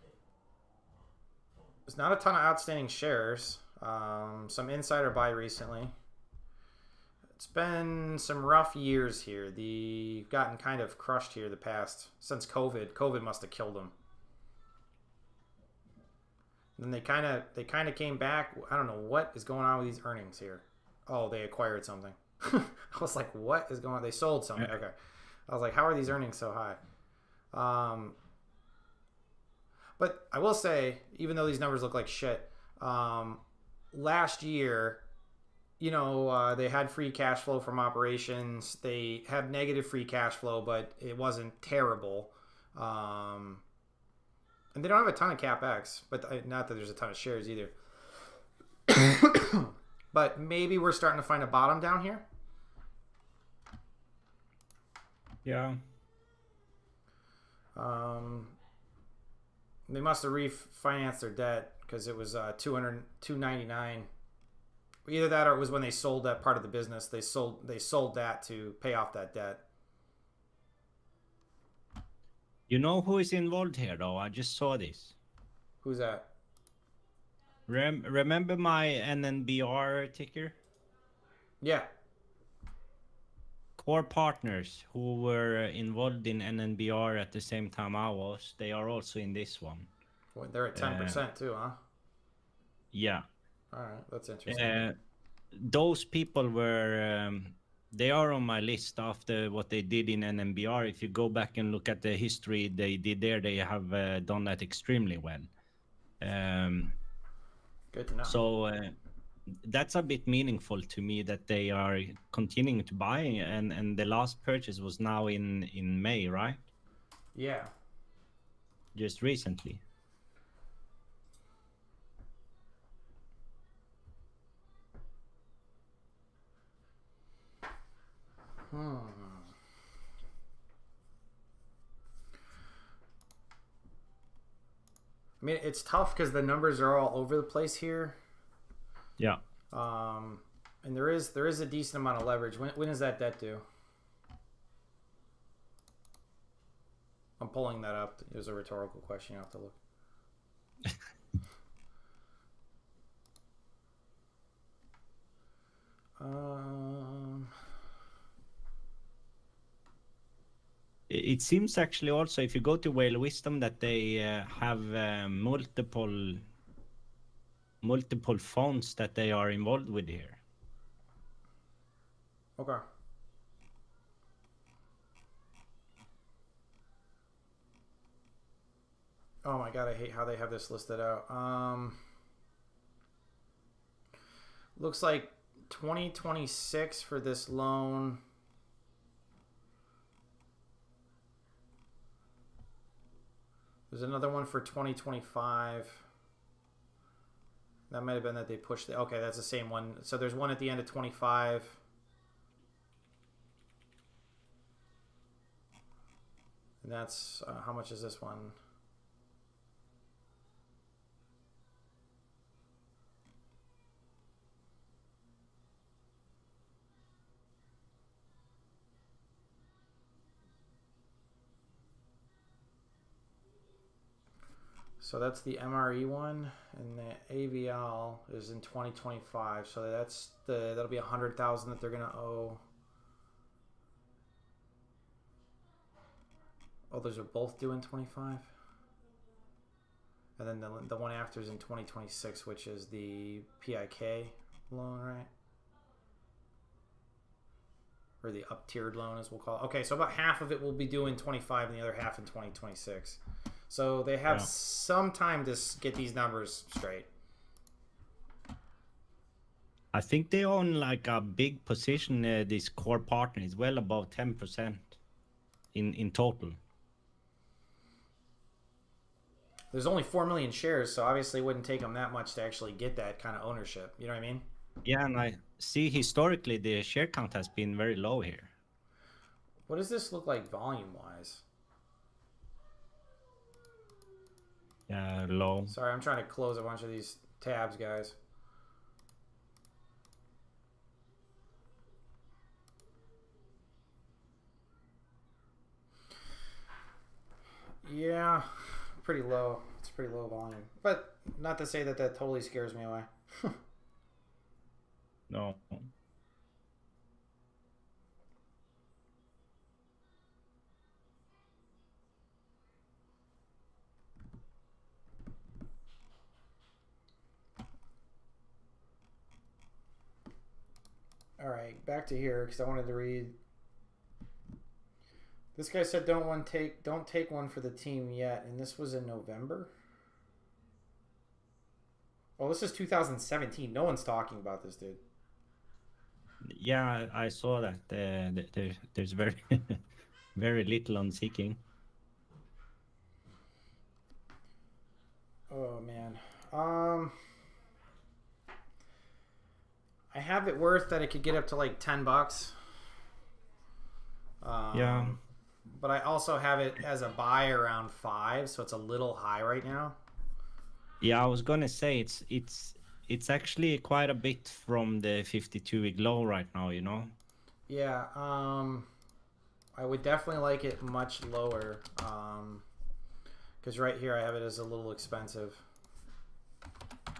there's not a ton of outstanding shares. Some insider buy recently. It's been some rough years here. They've gotten kind of crushed here since COVID. COVID must have killed them. And then they kind of came back. I don't know what is going on with these earnings here. Oh, they acquired something. I was like, what is going on? They sold something. Okay. I was like, how are these earnings so high? But I will say, even though these numbers look like shit, last year, they had free cash flow from operations. They have negative free cash flow, but it wasn't terrible. And they don't have a ton of CapEx, but not that there's a ton of shares either. But maybe we're starting to find a bottom down here. Yeah. They must have refinanced their debt because it was $299. Either that or it was when they sold that part of the business. They sold that to pay off that debt. You know who is involved here, though? I just saw this. Who's that? Remember my NNBR ticker? Yeah. Core partners who were involved in NNBR at the same time I was, they are also in this one. Well, they're at 10% too, huh? Yeah. All right, that's interesting. Those people were, they are on my list after what they did in NNBR. If you go back and look at the history they did there, they have done that extremely well. Good to know. So that's a bit meaningful to me that they are continuing to buy, and the last purchase was now in May, right? Yeah. Just recently. I mean, it's tough because the numbers are all over the place here. Yeah. And there is a decent amount of leverage. When is that debt due? I'm pulling that up. It was a rhetorical question. You have to look. It seems actually also, if you go to Whale Wisdom, that they have multiple funds that they are involved with here. Okay. Oh my god, I hate how they have this listed out. Looks like 2026 for this loan. There's another one for 2025. That might have been that they pushed it. Okay, that's the same one. So there's one at the end of 25. And that's, how much is this one? So that's the MRE one, and the AVL is in 2025. So that'll be 100,000 that they're gonna owe. Oh, those are both due in 25. And then the one after is in 2026, which is the PIK loan, right? or the up-tiered loan, as we'll call it. Okay, so about half of it will be due in 25 and the other half in 2026. So they have some time to get these numbers straight. I think they own like a big position. This core partner is well above 10% in total. There's only 4 million shares, so obviously it wouldn't take them that much to actually get that kind of ownership. You know what I mean? Yeah, and I see historically the share count has been very low here. What does this look like volume-wise? Yeah, low. Sorry, I'm trying to close a bunch of these tabs, guys. Yeah, pretty low. It's pretty low volume. But not to say that that totally scares me away. No. All right, back to here because I wanted to read. This guy said don't take one for the team yet, and this was in November. Oh, this is 2017. No one's talking about this, dude. Yeah, I saw that. There's very very little on seeking. Oh man. I have it worth that it could get up to like $10. Yeah. But I also have it as a buy around 5, so it's a little high right now. Yeah, I was gonna say it's actually quite a bit from the 52-week low right now, you know. Yeah, I would definitely like it much lower, because right here I have it as a little expensive.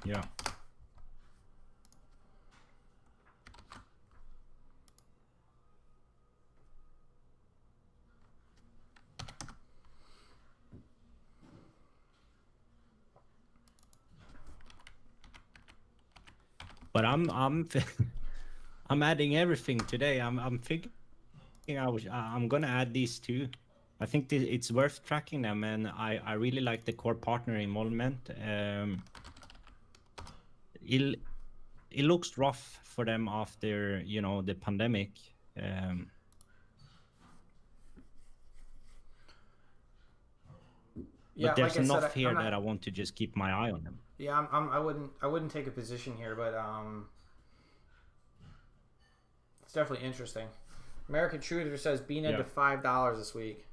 Yeah. But I'm I'm adding everything today. I'm thinking I'm gonna add these two. I think it's worth tracking them, and I really like the core partner involvement. It looks rough for them after, you know, the pandemic. Yeah, but there's like I said, enough here that I want to just keep my eye on them. Yeah, I wouldn't take a position here, but it's definitely interesting. American Truther says BNED to $5 this week.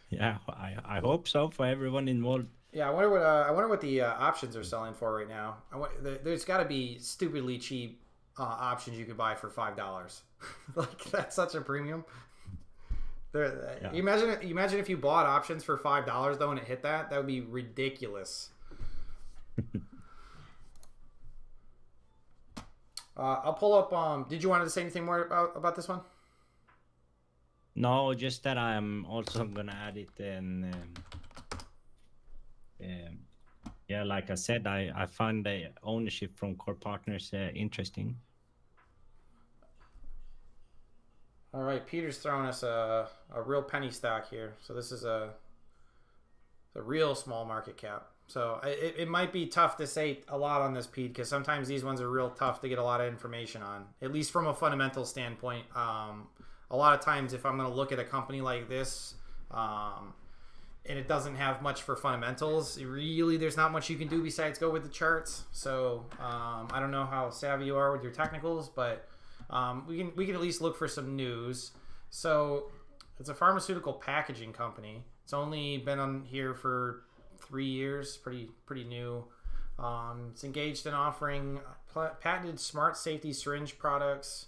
Yeah, I hope so for everyone involved. Yeah, I wonder what the options are selling for right now. There's got to be stupidly cheap options you could buy for $5. Like that's such a premium. Yeah. Imagine if you bought options for $5 though and it hit that. That would be ridiculous. I'll pull up. Did you want to say anything more about this one? No, just that I'm also gonna add it, and yeah, like I said, I find the ownership from core partners interesting. All right, Peter's throwing us a real penny stock here. So this is a real small market cap. So it might be tough to say a lot on this, Pete, because sometimes these ones are real tough to get a lot of information on, at least from a fundamental standpoint. A lot of times if I'm going to look at a company like this and it doesn't have much for fundamentals, there's not much you can do besides go with the charts. So I don't know how savvy you are with your technicals, but we can at least look for some news. So it's a pharmaceutical packaging company. It's only been on here for 3 years, pretty new. It's engaged in offering patented smart safety syringe products.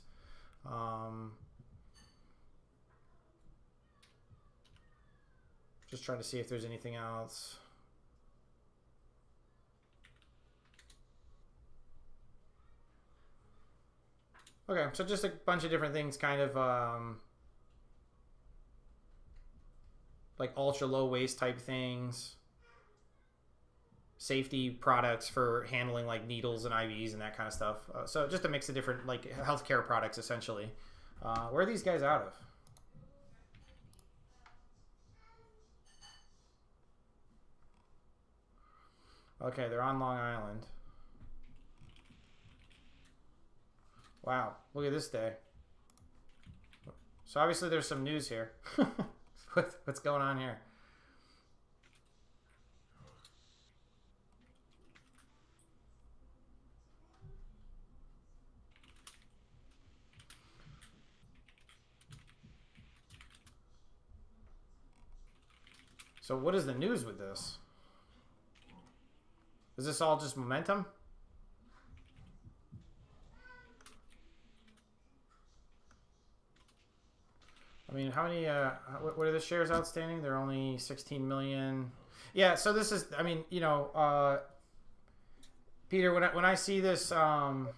Just trying to see if there's anything else. Okay, so just a bunch of different things, kind of like ultra low waste type things. safety products for handling like needles and IVs and that kind of stuff. So just a mix of different like healthcare products essentially. Where are these guys out of? Okay, they're on Long Island. Wow, look at this day. So obviously there's some news here. What's going on here? So what is the news with this? Is this all just momentum? I mean, how many, what are the shares outstanding? They're only 16 million. Yeah, so this is, I mean, you know, Peter, when I see this, I'm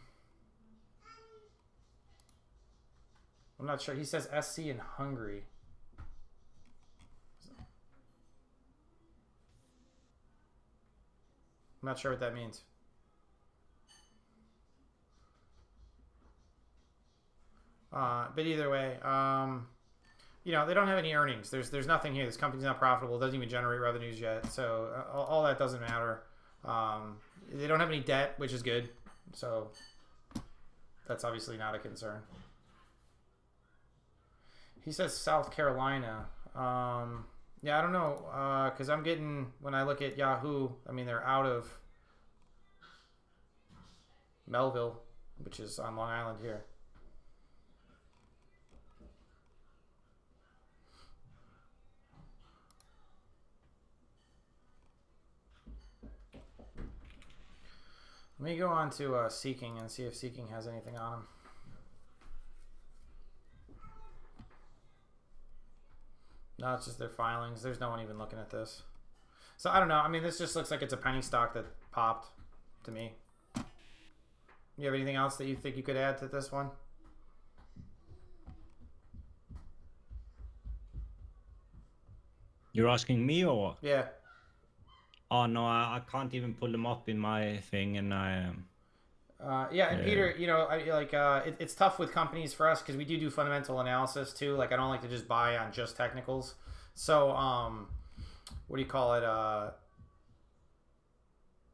not sure. He says SC in Hungary. I'm not sure what that means. But either way, you know, they don't have any earnings. There's nothing here. This company's not profitable. It doesn't even generate revenues yet. So all that doesn't matter. They don't have any debt, which is good. So that's obviously not a concern. He says South Carolina. Yeah, I don't know, because I'm getting, when I look at Yahoo, I mean, they're out of Melville, which is on Long Island here. Let me go on to Seeking and see if Seeking has anything on them. No, it's just their filings. There's no one even looking at this. So I don't know. I mean, this just looks like it's a penny stock that popped to me. You have anything else that you think you could add to this one? You're asking me or what? Yeah. Oh no, I can't even pull them up in my thing, and I. Yeah, and Peter, you know, it's tough with companies for us because we do fundamental analysis too. Like, I don't like to just buy on just technicals. So, what do you call it?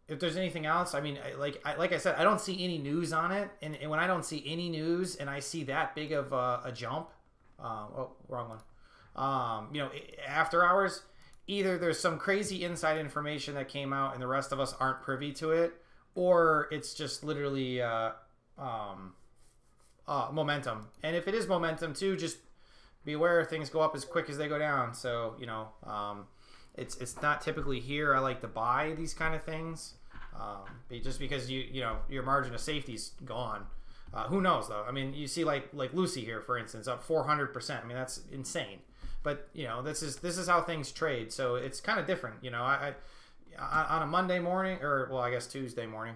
If there's anything else, I mean, like I said, I don't see any news on it, and when I don't see any news and I see that big of a jump, oh, wrong one. You know, after hours, either there's some crazy inside information that came out and the rest of us aren't privy to it, or it's just literally momentum. And if it is momentum too, just be aware things go up as quick as they go down. So, you know, it's not typically here I like to buy these kind of things, just because you know your margin of safety is gone. Who knows though? I mean, you see like Lucy here, for instance, up 400%. I mean, that's insane. But you know, this is how things trade. So it's kind of different. You know, I on a Monday morning, or well, I guess Tuesday morning,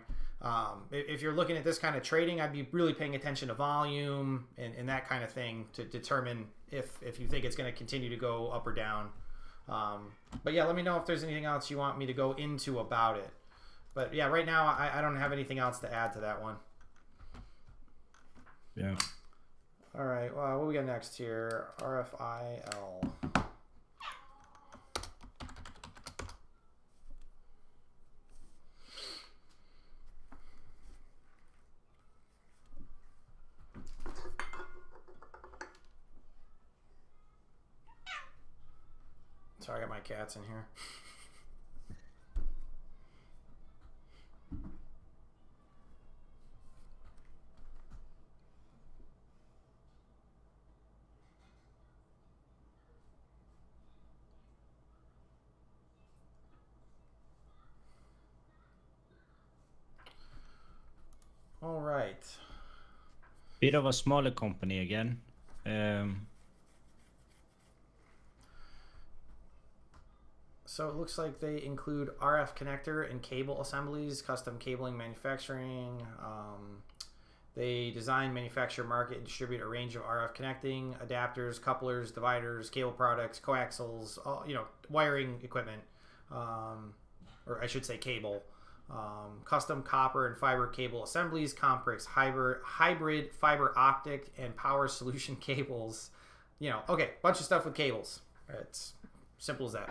if you're looking at this kind of trading, I'd be really paying attention to volume and that kind of thing to determine if you think it's going to continue to go up or down. But yeah, let me know if there's anything else you want me to go into about it. But yeah, right now I don't have anything else to add to that one. Yeah. All right, well, what we got next here? RFIL. Sorry, I got my cats in here. All right. Bit of a smaller company again. So it looks like they include RF connector and cable assemblies, custom cabling manufacturing. They design, manufacture, market, and distribute a range of RF connecting, adapters, couplers, dividers, cable products, coaxials, all, you know, wiring equipment. or I should say cable. Custom copper and fiber cable assemblies, complex hybrid fiber optic and power solution cables. You know, okay, bunch of stuff with cables. It's simple as that.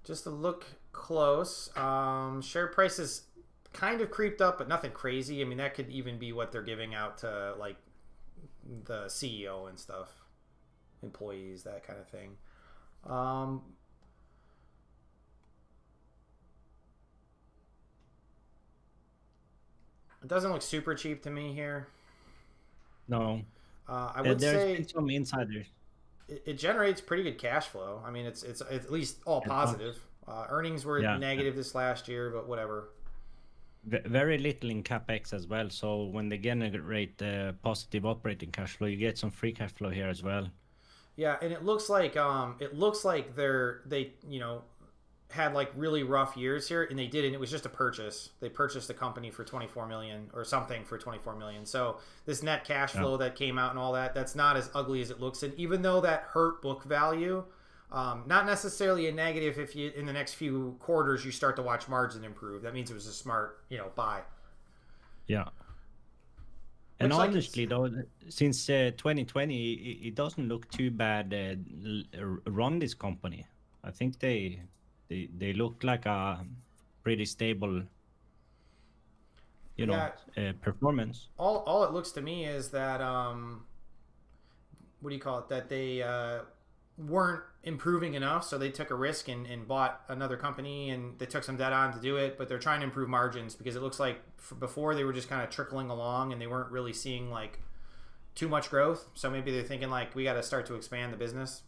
Just to look close, share prices kind of creeped up, but nothing crazy. I mean, that could even be what they're giving out to like the CEO and stuff, employees, that kind of thing. It doesn't look super cheap to me here. No. I would There's say been some insiders. it generates pretty good cash flow. I mean, it's at least all positive. Earnings were negative this last year, but whatever. Very little in capex as well. So when they generate positive operating cash flow, you get some free cash flow here as well. Yeah, and it looks like they you know had like really rough years here, and they didn't. It was just a purchase. They purchased a company for 24 million or something for 24 million. So this net cash flow that came out and all that, that's not as ugly as it looks. And even though that hurt book value, not necessarily a negative if you in the next few quarters you start to watch margin improve. That means it was a smart, you know, buy. Yeah. And Looks like honestly, though, since 2020, it doesn't look too bad run this company. I think they look like a pretty stable, you know, performance. All it looks to me is that what do you call it? That they weren't improving enough, so they took a risk and bought another company, and they took some debt on to do it. But they're trying to improve margins because it looks like before they were just kind of trickling along, and they weren't really seeing like too much growth. So maybe they're thinking like we got to start to expand the business.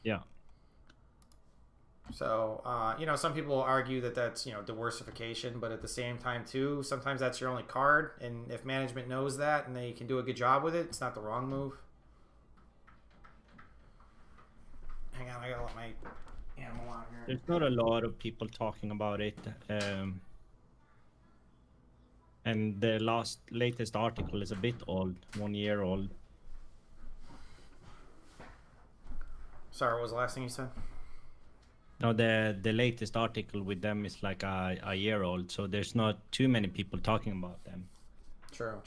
Yeah. So, you know, some people argue that that's, you know, diversification, but at the same time, too, sometimes that's your only card. And if management knows that and they can do a good job with it, it's not the wrong move. Hang on, I gotta let my animal out here. There's not a lot of people talking about it. And the latest article is a bit old, 1 year old. Sorry, what was the last thing you said? No, the latest article with them is like a year old, so there's not too many people talking about them. True.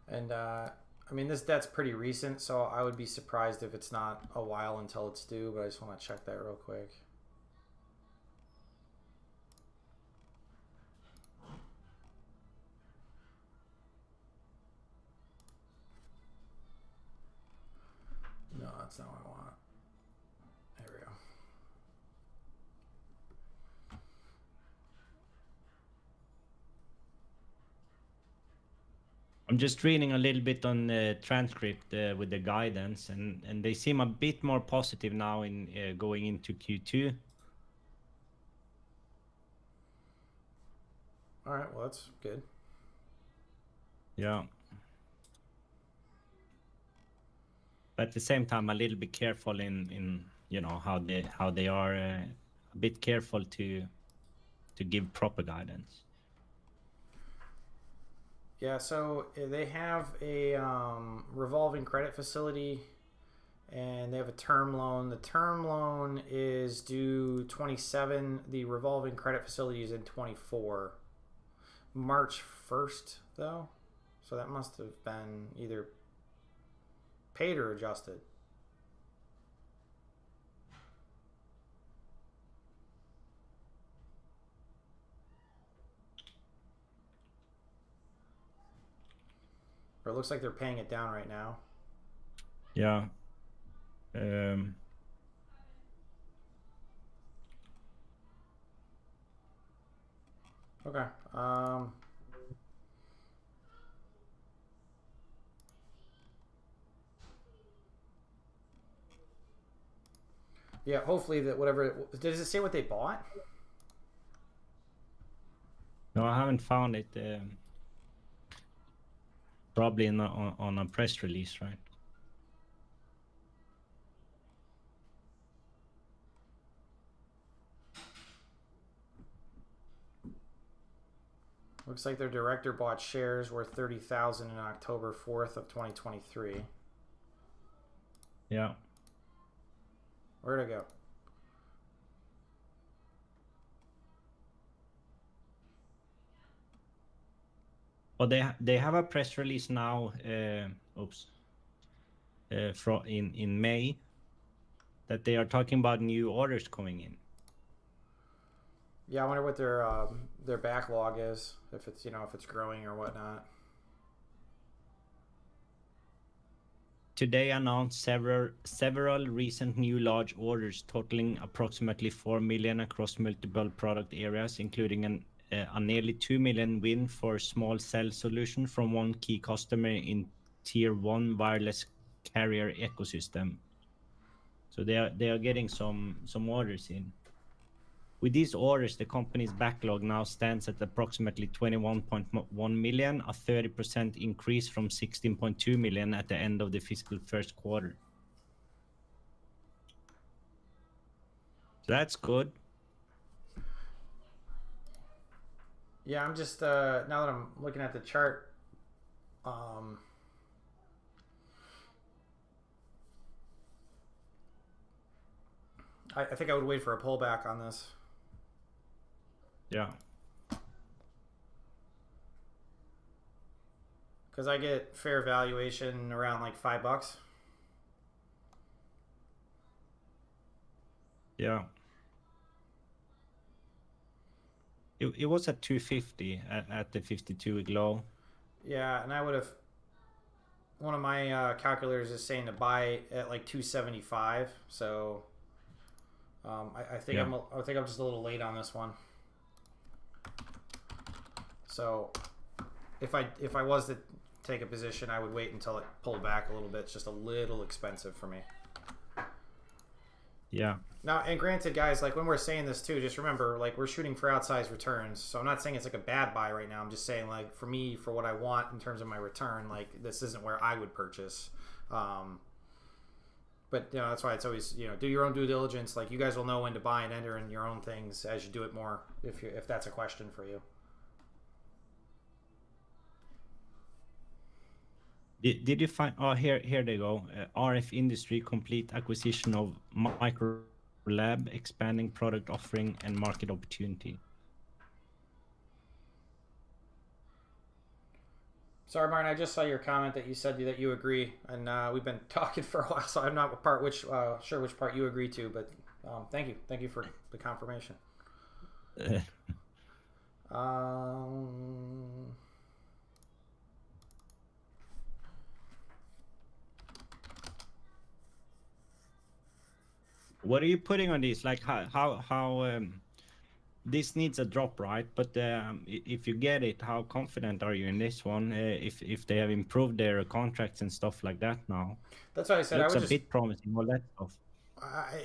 And I mean, this debt's pretty recent, so I would be surprised if it's not a while until it's due, but I just want to check that real quick. No, that's not what I want. There we go. I'm just reading a little bit on the transcript with the guidance, and they seem a bit more positive now in going into Q2. All right, well, that's good. Yeah. But at the same time, a little bit careful in you know how they are a bit careful to give proper guidance. Yeah, so they have a revolving credit facility, and they have a term loan. The term loan is due 27. The revolving credit facility is in 24. March 1st, though. So that must have been either paid or adjusted. Or it looks like they're paying it down right now. Yeah. Okay. Yeah, hopefully that whatever... Does it say what they bought? No, I haven't found it. Probably on a press release, right? Looks like their director bought shares worth $30,000 in October 4th of 2023. Yeah. Where'd it go? Well, they have a press release now. From in May, that they are talking about new orders coming in. Yeah, I wonder what their backlog is, if it's if it's growing or whatnot. Today announced several recent new large orders totaling approximately 4 million across multiple product areas, including a nearly 2 million win for small cell solution from one key customer in tier 1 wireless carrier ecosystem. So they are getting some orders in. With these orders, the company's backlog now stands at approximately 21.1 million, a 30% increase from 16.2 million at the end of the fiscal first quarter. So that's good. Yeah, I'm just now that I'm looking at the chart, I think I would wait for a pullback on this. Yeah. Because I get fair valuation around like $5. Yeah. It was at 250 at the 52-week low. Yeah, and I would have. One of my calculators is saying to buy at like 275. So I think I think I'm just a little late on this one. So if I was to take a position, I would wait until it pulled back a little bit. It's just a little expensive for me. Yeah. Now, and granted, guys, like when we're saying this too, just remember, like we're shooting for outsized returns. So I'm not saying it's like a bad buy right now. I'm just saying, like for me, for what I want in terms of my return, like this isn't where I would purchase. But that's why it's always do your own due diligence. Like you guys will know when to buy and enter in your own things as you do it more. If that's a question for you. Did you find? Oh, here they go. RF Industry complete acquisition of Micro Lab, expanding product offering and market opportunity. Sorry, Martin. I just saw your comment that you said that you agree, and we've been talking for a while, so I'm not sure which part you agree to. But thank you for the confirmation. What are you putting on these? Like how this needs a drop, right? But if you get it, how confident are you in this one? If they have improved their contracts and stuff like that now, that's why I said looks I would a bit promising. All that stuff.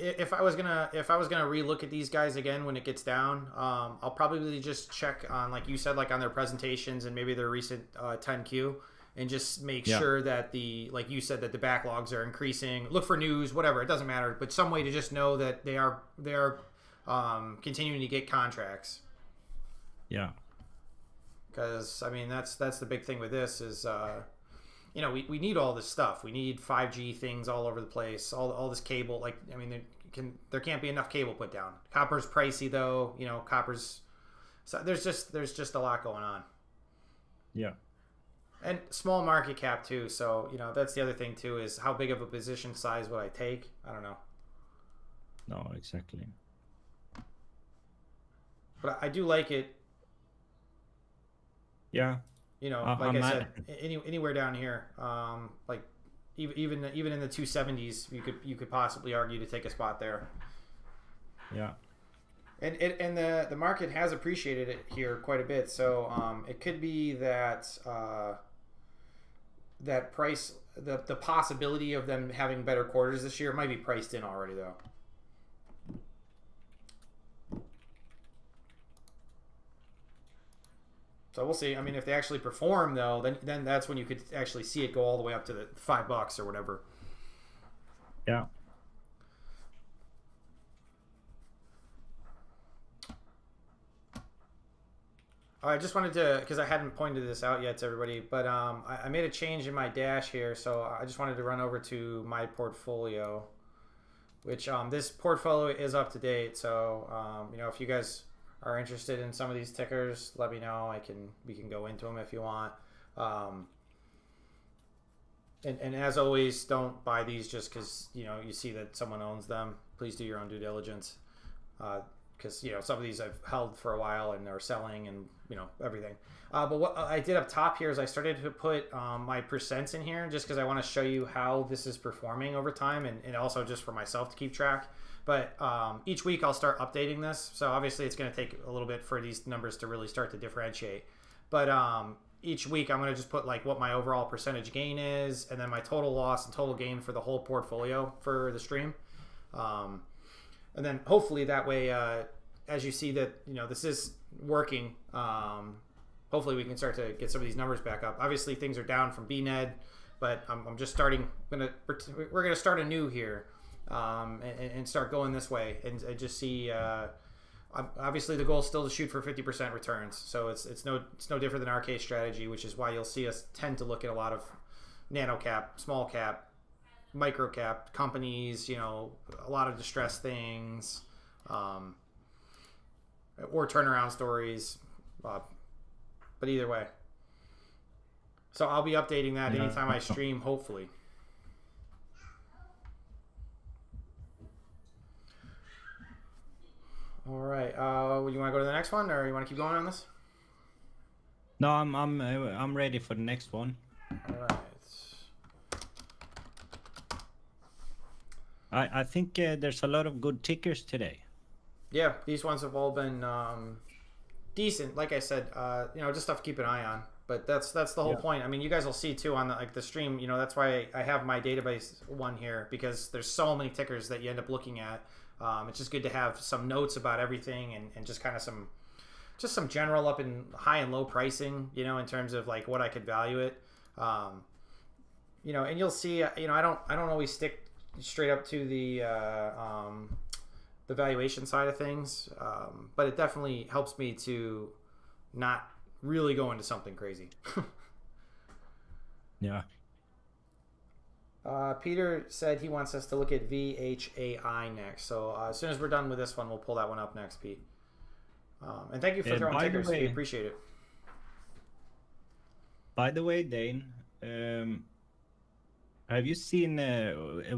If I was gonna relook at these guys again when it gets down, I'll probably just check on, like you said, like on their presentations and maybe their recent 10Q, and just make sure that like you said, that the backlogs are increasing. Look for news, whatever, it doesn't matter, but some way to just know that they are continuing to get contracts. Yeah. Because I mean that's the big thing with this is we need all this stuff. We need 5G things all over the place. All this cable. Like I mean there can't be enough cable put down. Copper's pricey though. Copper's. So there's just a lot going on. Yeah. And small market cap too. So that's the other thing too, is how big of a position size would I take? I don't know. No, exactly. But I do like it. Yeah. Like I said, anywhere down here, like even in the 270s, you could possibly argue to take a spot there. Yeah. And the market has appreciated it here quite a bit. So it could be that that price, the possibility of them having better quarters this year might be priced in already though. So we'll see. I mean, if they actually perform though, then that's when you could actually see it go all the way up to the $5 or whatever. Yeah. I just wanted to, because I hadn't pointed this out yet to everybody, but I made a change in my dash here, so I just wanted to run over to my portfolio, which this portfolio is up to date. So you know, if you guys are interested in some of these tickers, let me know. We can go into them if you want. And as always, don't buy these just because you know you see that someone owns them. Please do your own due diligence, because you know some of these I've held for a while and are selling, and you know everything. But what I did up top here is I started to put my percents in here just because I want to show you how this is performing over time, and also just for myself to keep track. But each week I'll start updating this, so obviously it's going to take a little bit for these numbers to really start to differentiate. But each week I'm going to just put like what my overall percentage gain is, and then my total loss and total gain for the whole portfolio for the stream. And then hopefully that way, as you see that, you know, this is working, hopefully we can start to get some of these numbers back up. Obviously things are down from BNED, but I'm just starting, we're going to start anew here, and start going this way and just see, obviously the goal is still to shoot for 50% returns. So it's no different than our case strategy, which is why you'll see us tend to look at a lot of nano cap, small cap, micro cap companies, you know, a lot of distressed things, or turnaround stories, but either way. So I'll be updating that anytime I stream, hopefully. All right. You want to go to the next one, or you want to keep going on this? No, I'm ready for the next one. All right. I think there's a lot of good tickers today. Yeah, these ones have all been decent. Like I said, you know, just stuff to keep an eye on. But that's the whole point. I mean, you guys will see too on the stream. You know, that's why I have my database one here, because there's so many tickers that you end up looking at. It's just good to have some notes about everything, and just kind of some general up and high and low pricing, you know, in terms of like what I could value it. You know, and you'll see, you know, I don't always stick straight up to the valuation side of things, but it definitely helps me to not really go into something crazy. Yeah. Peter said he wants us to look at VHAI next. So as soon as we're done with this one, we'll pull that one up next, Pete. And thank you for throwing tickers. We appreciate it. By the way, Dane, have you seen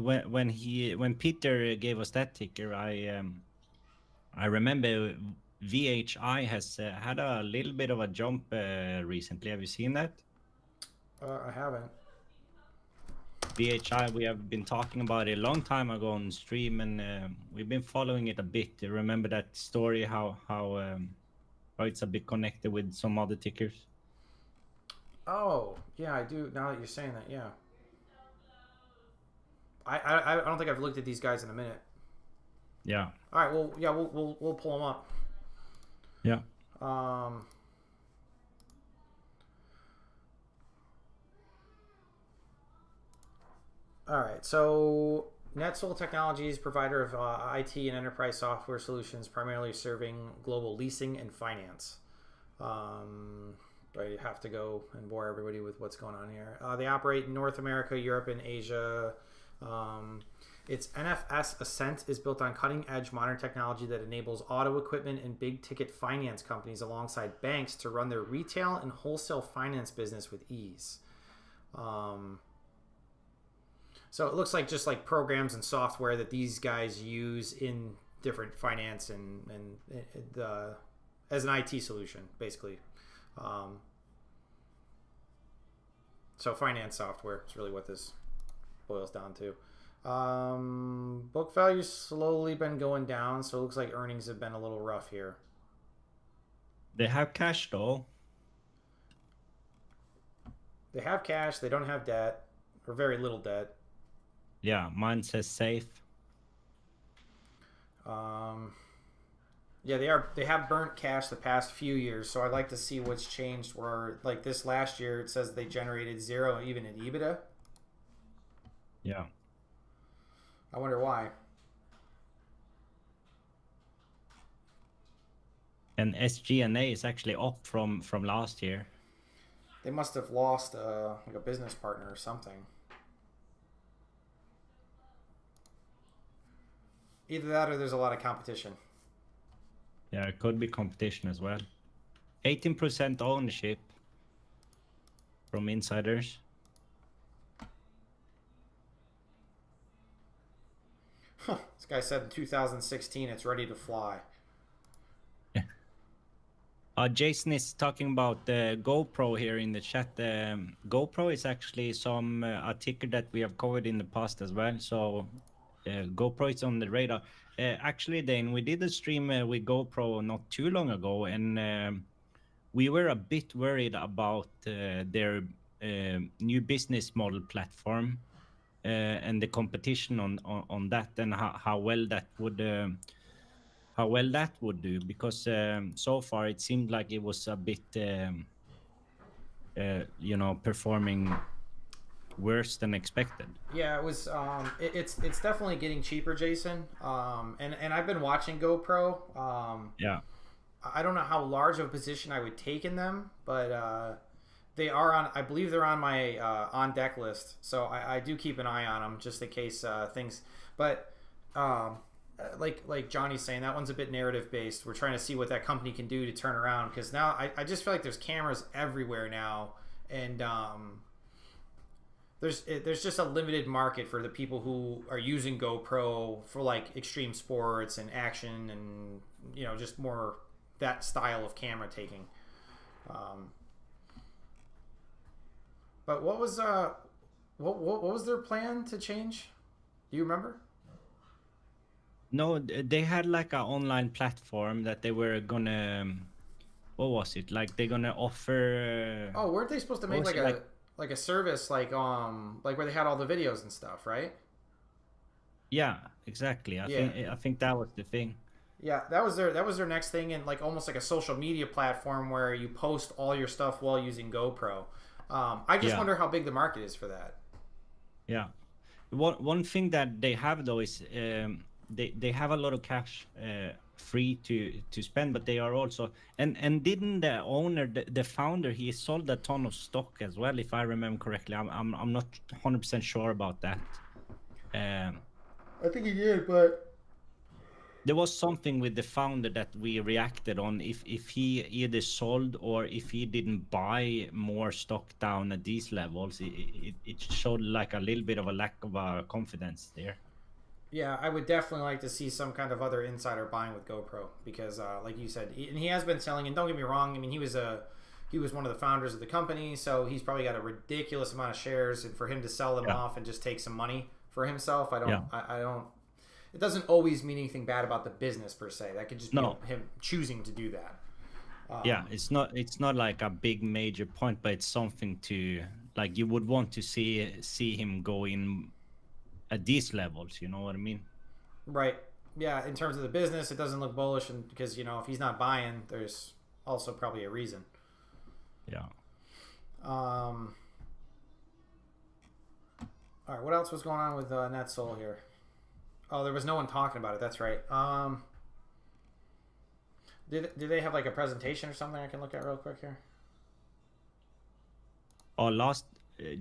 when Peter gave us that ticker? I remember VHI has had a little bit of a jump recently. Have you seen that? I haven't. VHI, we have been talking about it a long time ago on stream, and we've been following it a bit. You remember that story, how it's a bit connected with some other tickers? Oh, yeah, I do. Now that you're saying that, yeah. I don't think I've looked at these guys in a minute. Yeah. All right. Well, yeah, we'll pull them up. Yeah. All right, so NetSol Technologies, provider of IT and enterprise software solutions, primarily serving global leasing and finance. I have to go and bore everybody with what's going on here. They operate in North America, Europe, and Asia. Its NFS Ascent is built on cutting-edge modern technology that enables auto equipment and big-ticket finance companies alongside banks to run their retail and wholesale finance business with ease. So it looks like just like programs and software that these guys use in different finance and as an IT solution, basically. So finance software is really what this boils down to. Book value's slowly been going down, so it looks like earnings have been a little rough here. They have cash though. They have cash. They don't have debt, or very little debt. Yeah, mine says safe. Yeah, they have burnt cash the past few years, so I'd like to see what's changed. Where like this last year, it says they generated 0 even in EBITDA. Yeah. I wonder why. And SG&A is actually up from last year. They must have lost like a business partner or something. Either that or there's a lot of competition. Yeah, it could be competition as well. 18% ownership from insiders. This guy said in 2016 it's ready to fly. Jason is talking about the GoPro here in the chat. GoPro is actually a ticker that we have covered in the past as well. So GoPro is on the radar. Actually, Dane, we did a stream with GoPro not too long ago, and we were a bit worried about their new business model platform and the competition on that, and how well that would do, because so far it seemed like it was a bit performing worse than expected. Yeah, it was. It's definitely getting cheaper, Jason. And I've been watching GoPro. Yeah. I don't know how large of a position I would take in them, but they are on. I believe they're on my on deck list, so I do keep an eye on them just in case things. But like Johnny's saying, that one's a bit narrative based. We're trying to see what that company can do to turn around, because now I just feel like there's cameras everywhere now, and there's just a limited market for the people who are using GoPro for like extreme sports and action, and just more that style of camera taking. But what was their plan to change? Do you remember? No, they had like an online platform that they were gonna. What was it? Like they're gonna offer. Oh, weren't they supposed to make like a service like where they had all the videos and stuff, right? Yeah, exactly. I think that was the thing. Yeah, that was their next thing, and like almost like a social media platform where you post all your stuff while using GoPro. I just wonder how big the market is for that. Yeah. One thing that they have though is they have a lot of cash free to spend, but they are also and didn't the owner, the founder, he sold a ton of stock as well, if I remember correctly. I'm not 100% sure about that. I think he did, but there was something with the founder that we reacted on, if he either sold or if he didn't buy more stock down at these levels. It showed like a little bit of a lack of confidence there. Yeah, I would definitely like to see some kind of other insider buying with GoPro, because like you said, and he has been selling, and don't get me wrong, I mean, he was one of the founders of the company, so he's probably got a ridiculous amount of shares, and for him to sell them off and just take some money for himself, I don't it doesn't always mean anything bad about the business per se. That could just be him choosing to do that. Yeah, it's not like a big major point, but it's something to, like, you would want to see him go in at these levels, you know what I mean? Right. Yeah, in terms of the business, it doesn't look bullish, and because if he's not buying, there's also probably a reason. Yeah. All right, what else was going on with NetSol here? Oh, there was no one talking about it. That's right. Did they have like a presentation or something I can look at real quick here? Oh,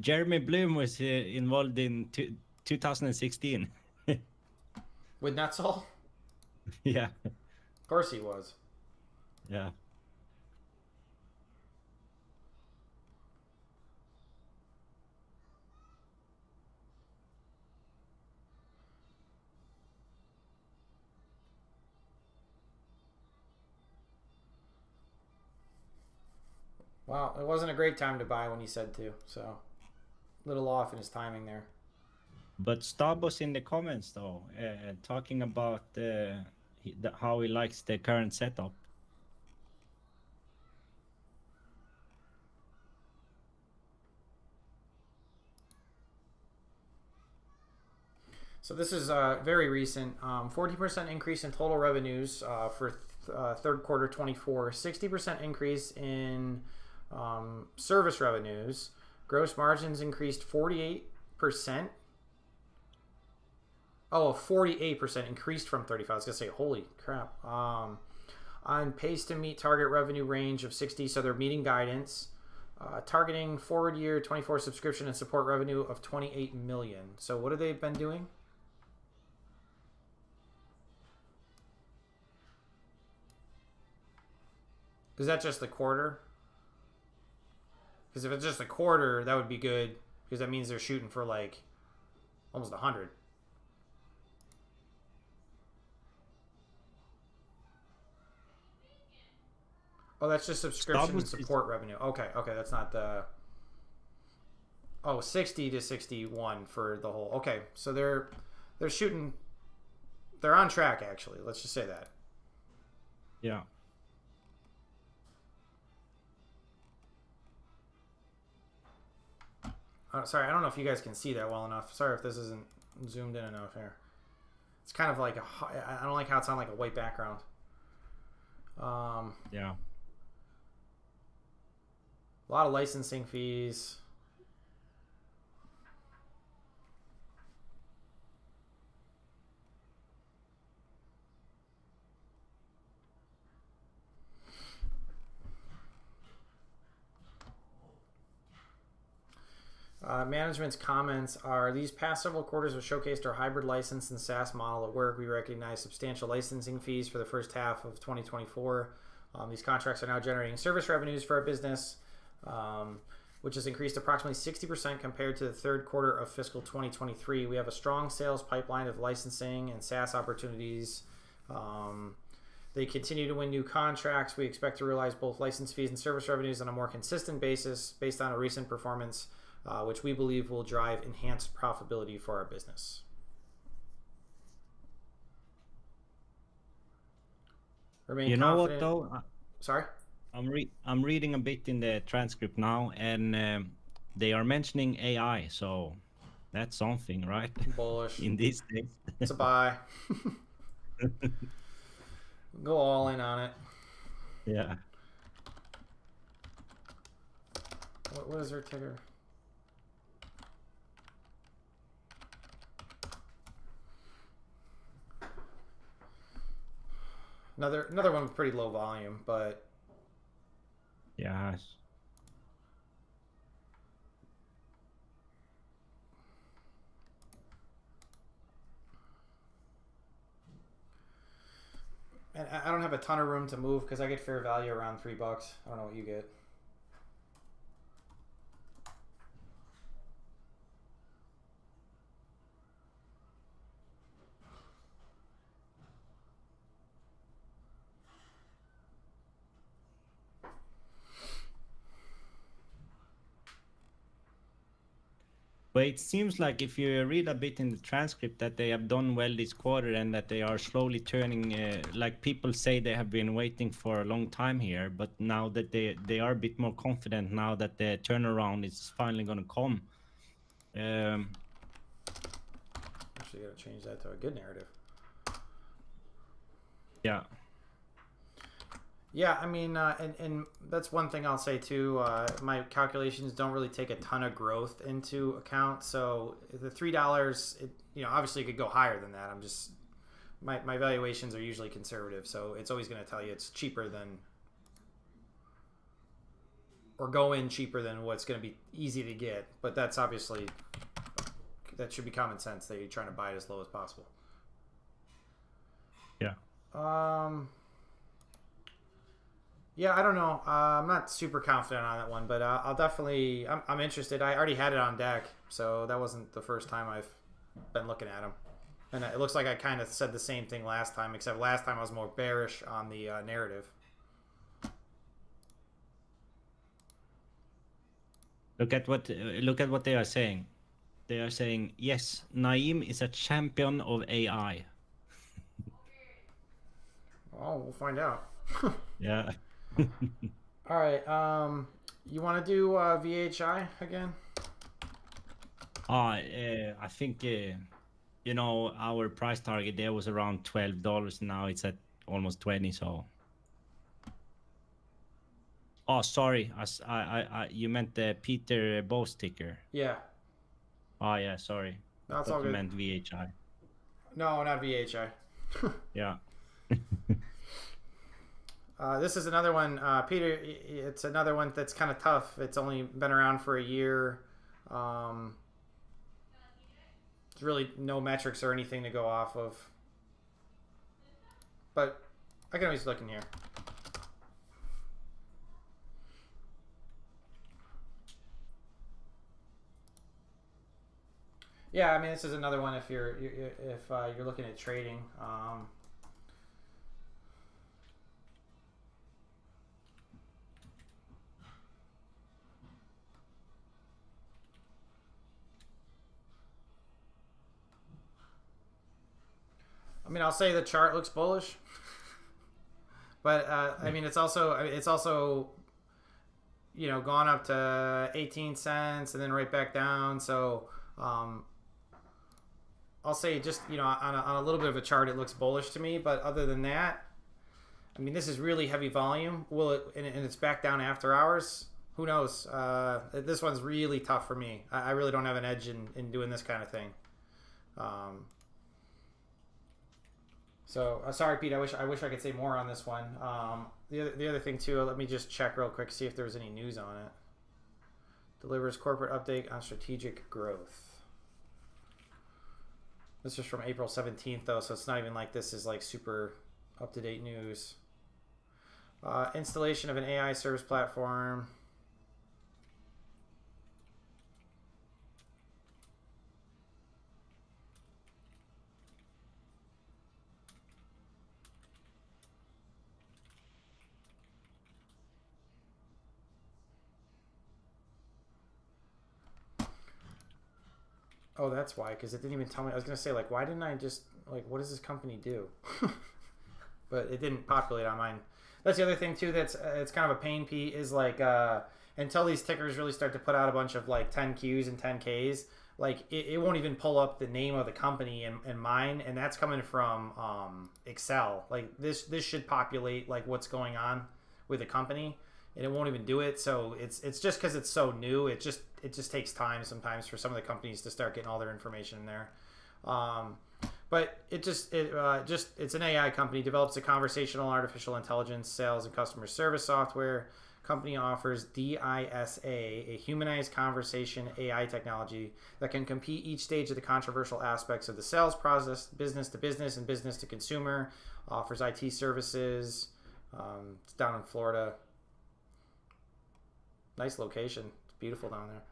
Jeremy Bloom was involved in 2016. With NetSol? Yeah. Of course he was. Yeah. Well, it wasn't a great time to buy when he said to, so a little off in his timing there. But Stab was in the comments though, talking about how he likes the current setup. So this is very recent. 40% increase in total revenues for third quarter 24. 60% increase in service revenues. Gross margins increased 48%. Oh, 48% increased from 35. I was going to say, holy crap. on pace to meet target revenue range of 60, so they're meeting guidance. Targeting forward year 24 subscription and support revenue of 28 million. So what have they been doing? Is that just the quarter? Because if it's just a quarter, that would be good, because that means they're shooting for like almost 100. Oh, that's just subscription and support revenue. Okay, that's not the... Oh, 60 to 61 for the whole... Okay, so they're shooting... They're on track, actually. Let's just say that. Yeah. Sorry, I don't know if you guys can see that well enough. Sorry if this isn't zoomed in enough here. It's kind of like I don't like how it's on like a white background. Yeah. A lot of licensing fees. Management's comments are, these past several quarters have showcased our hybrid license and SaaS model at work. We recognize substantial licensing fees for the first half of 2024. These contracts are now generating service revenues for our business, which has increased approximately 60% compared to the third quarter of fiscal 2023. We have a strong sales pipeline of licensing and SaaS opportunities. They continue to win new contracts. We expect to realize both license fees and service revenues on a more consistent basis based on a recent performance, which we believe will drive enhanced profitability for our business. Remain You know confident. what though? Sorry? I'm reading a bit in the transcript now, and they are mentioning AI, so that's something, right? Bullish. In these days. It's a buy. Go all in on it. Yeah. What is their ticker? Another one with pretty low volume, but Yes. and I don't have a ton of room to move because I get fair value around $3. I don't know what you get. But it seems like if you read a bit in the transcript that they have done well this quarter and that they are slowly turning, like people say they have been waiting for a long time here, but now that they are a bit more confident now that the turnaround is finally going to come. Actually, got to change that to a good narrative. Yeah. Yeah, I mean, and that's one thing I'll say too. My calculations don't really take a ton of growth into account. So the $3, obviously it could go higher than that. I'm just my valuations are usually conservative, so it's always going to tell you it's cheaper than, or go in cheaper than what's going to be easy to get. But that's obviously, that should be common sense that you're trying to buy it as low as possible. Yeah. Yeah, I don't know. I'm not super confident on that one, but I'll definitely. I'm interested. I already had it on deck, so that wasn't the first time I've been looking at them. And it looks like I kind of said the same thing last time, except last time I was more bearish on the narrative. Look at what they are saying. They are saying, yes, Naeem is a champion of AI. Oh, we'll find out. Yeah. All right. You want to do VHAI again? I think our price target there was around $12. Now it's at almost 20. So. Oh, sorry. I you meant the Peter Bow sticker. Yeah. Oh yeah, sorry. That's I all good. meant VHI. No, not VHAI. Yeah. This is another one, Peter. It's another one that's kind of tough. It's only been around for a year. There's really no metrics or anything to go off of. But I can always look in here. Yeah, I mean, this is another one if you're looking at trading. I mean, I'll say the chart looks bullish, but I mean, it's also you know, gone up to 18 cents and then right back down. So I'll say just, you know, on a little bit of a chart, it looks bullish to me. But other than that, I mean, this is really heavy volume. Will it, and it's back down after hours? Who knows? This one's really tough for me. I really don't have an edge in doing this kind of thing. So sorry, Pete. I wish I could say more on this one. The other thing too. Let me just check real quick, see if there was any news on it. Delivers corporate update on strategic growth. This is from April 17th though, so it's not even like this is like super up-to-date news. Installation of an AI service platform. Oh, that's why, because it didn't even tell me. I was going to say, like, why didn't I just, like, what does this company do? But it didn't populate on mine. That's the other thing, too, that's it's kind of a pain, Pete, is, like, until these tickers really start to put out a bunch of, like, 10Qs and 10Ks, like, it won't even pull up the name of the company in mine, and that's coming from Excel. Like, this should populate, like, what's going on with the company, and it won't even do it. So it's just because it's so new. It just takes time sometimes for some of the companies to start getting all their information in there. But it's an AI company, develops a conversational artificial intelligence sales and customer service software. Company offers DISA, a humanized conversation AI technology that can compete each stage of the controversial aspects of the sales process, business to business and business to consumer. Offers IT services. It's down in Florida. Nice location. It's beautiful down there.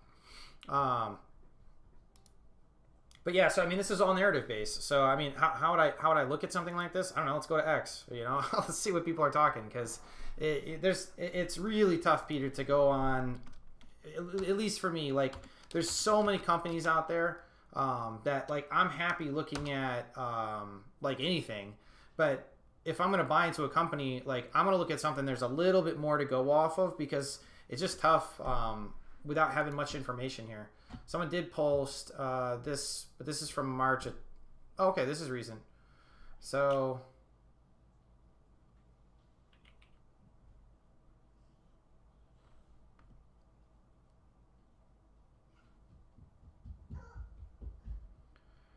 But yeah, so I mean, this is all narrative based. So I mean, how would I look at something like this? I don't know. Let's go to X. You know, let's see what people are talking, because it's really tough, Peter, to go on. At least for me, like, there's so many companies out there that, like, I'm happy looking at like anything, but if I'm gonna buy into a company, like, I'm gonna look at something there's a little bit more to go off of, because it's just tough without having much information here. Someone did post this, but this is from March. Oh, okay, this is recent. So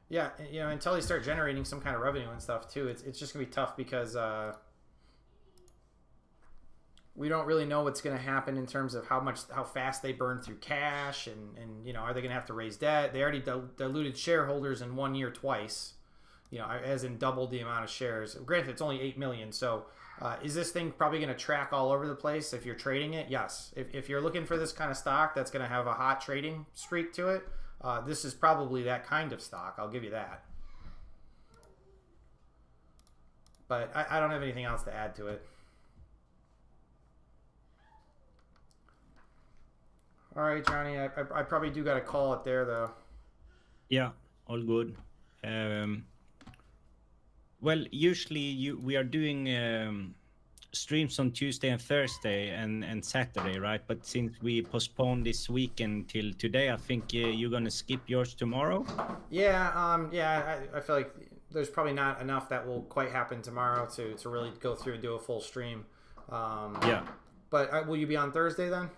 yeah, you know, until they start generating some kind of revenue and stuff too, it's just gonna be tough, because we don't really know what's going to happen in terms of how fast they burn through cash, and you know, are they going to have to raise debt? They already diluted shareholders in 1 year twice, you know, as in doubled the amount of shares. Granted, it's only 8 million. So is this thing probably going to track all over the place if you're trading it? Yes. If you're looking for this kind of stock that's going to have a hot trading streak to it, this is probably that kind of stock. I'll give you that. But I don't have anything else to add to it. All right, Johnny, I probably do got to call it there, though. Yeah, all good. Well, usually we are doing streams on Tuesday and Thursday and Saturday, right? But since we postponed this weekend till today, I think you're going to skip yours tomorrow? Yeah, I feel like there's probably not enough that will quite happen tomorrow to really go through and do a full stream. Yeah. But will you be on Thursday then?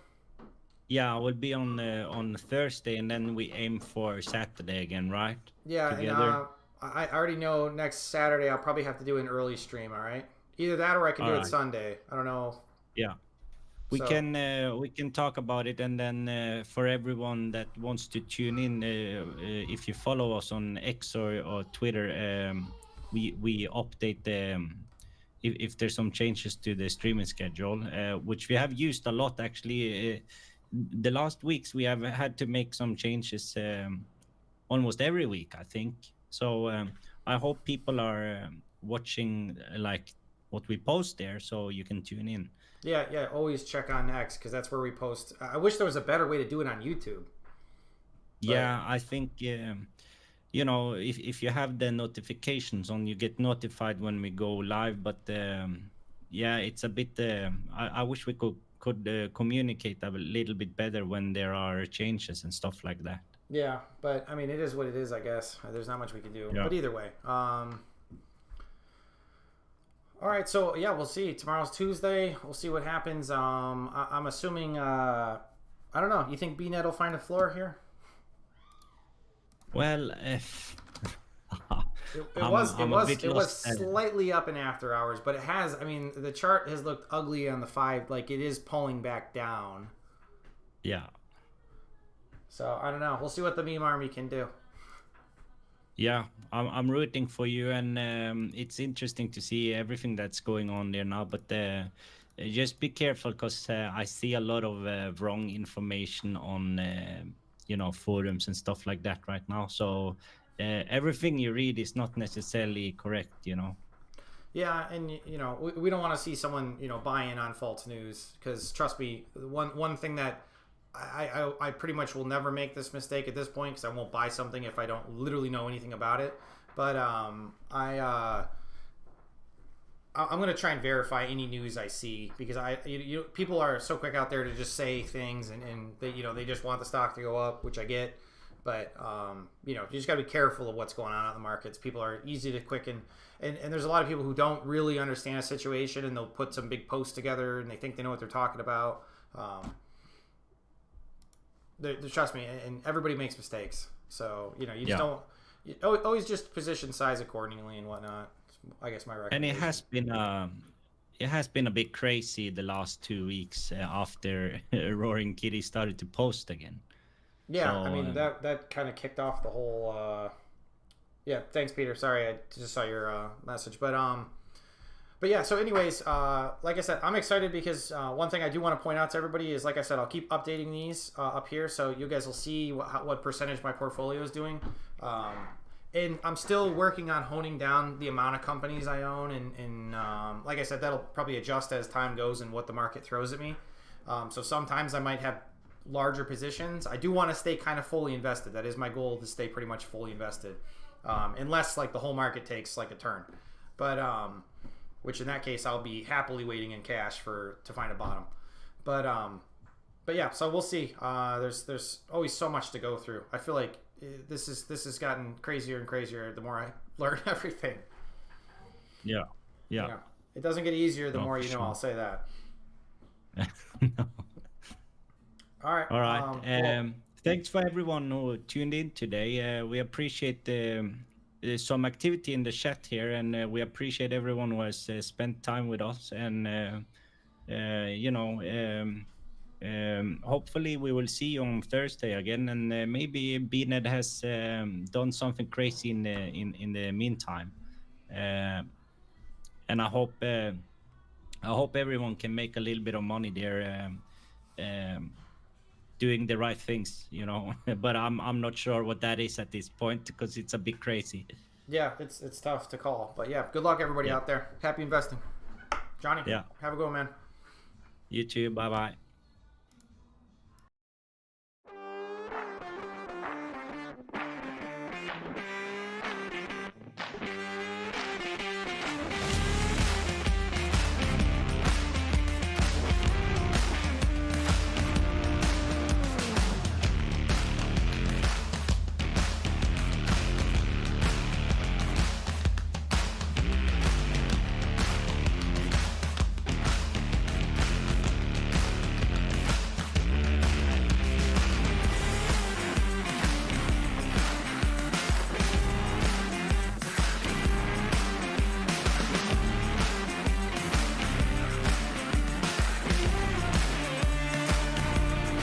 Yeah, I will be on Thursday, and then we aim for Saturday again, right? Yeah, together. and I already know next Saturday I'll probably have to do an early stream, all right? Either that or I can do All it right. Sunday. I don't know. Yeah. We can talk about it, and then for everyone that wants to tune in, if you follow us on X or Twitter, we update if there's some changes to the streaming schedule, which we have used a lot actually. The last weeks we have had to make some changes almost every week, I think. So I hope people are watching like what we post there, so you can tune in. Yeah. Always check on X because that's where we post. I wish there was a better way to do it on YouTube. Yeah, I think you know, if you have the notifications on, you get notified when we go live. But yeah, it's a bit. I wish we could communicate a little bit better when there are changes and stuff like that. Yeah, but I mean, it is what it is, I guess. There's not much we can do. Yeah. But either way. All right, so yeah, we'll see. Tomorrow's Tuesday. We'll see what happens. I'm assuming. I don't know. You think BNED will find a floor here? Well, It was slightly up in after hours, but it has. I mean, the chart has looked ugly on the 5. Like it is pulling back down. Yeah. So I don't know. We'll see what the meme army can do. Yeah, I'm rooting for you, and it's interesting to see everything that's going on there now. But just be careful, because I see a lot of wrong information on you know, forums and stuff like that right now. So everything you read is not necessarily correct, you know. Yeah, and you know, we don't want to see someone, you know, buy in on false news, because trust me, one thing that I pretty much will never make this mistake at this point, because I won't buy something if I don't literally know anything about it. But I'm going to try and verify any news I see, because people are so quick out there to just say things, and they, you know, they just want the stock to go up, which I get. But you know, you just got to be careful of what's going on the markets. People are easy to quicken, and there's a lot of people who don't really understand a situation, and they'll put some big posts together, and they think they know what they're talking about. Trust me, and everybody makes mistakes. So you know, you just don't. You always just position size accordingly and whatnot. I guess my recommendation. And it has been a bit crazy the last 2 weeks after Roaring Kitty started to post again. Yeah, So, I mean that kind of kicked off the whole. Yeah, thanks, Peter. Sorry, I just saw your message, but yeah. So, anyways, like I said, I'm excited because one thing I do want to point out to everybody is, like I said, I'll keep updating these up here, so you guys will see what percentage my portfolio is doing. And I'm still working on honing down the amount of companies I own, and like I said, that'll probably adjust as time goes and what the market throws at me. So sometimes I might have larger positions. I do want to stay kind of fully invested. That is my goal, to stay pretty much fully invested, unless like the whole market takes like a turn. But which in that case I'll be happily waiting in cash to find a bottom. But yeah, so we'll see. There's always so much to go through. I feel like this has gotten crazier and crazier the more I learn everything. Yeah. It doesn't get easier the more you know. Sure. I'll say that. No. All right. All right. Thanks for everyone who tuned in today. We appreciate some activity in the chat here, and we appreciate everyone who has spent time with us. And you know, hopefully we will see you on Thursday again, and maybe BNED has done something crazy in the meantime. And I hope everyone can make a little bit of money there. Doing the right things, you know. But I'm not sure what that is at this point, because it's a bit crazy. Yeah, it's tough to call, but yeah, good luck everybody out there. Happy investing. Johnny, Yeah. have a go, man. You too. Bye bye.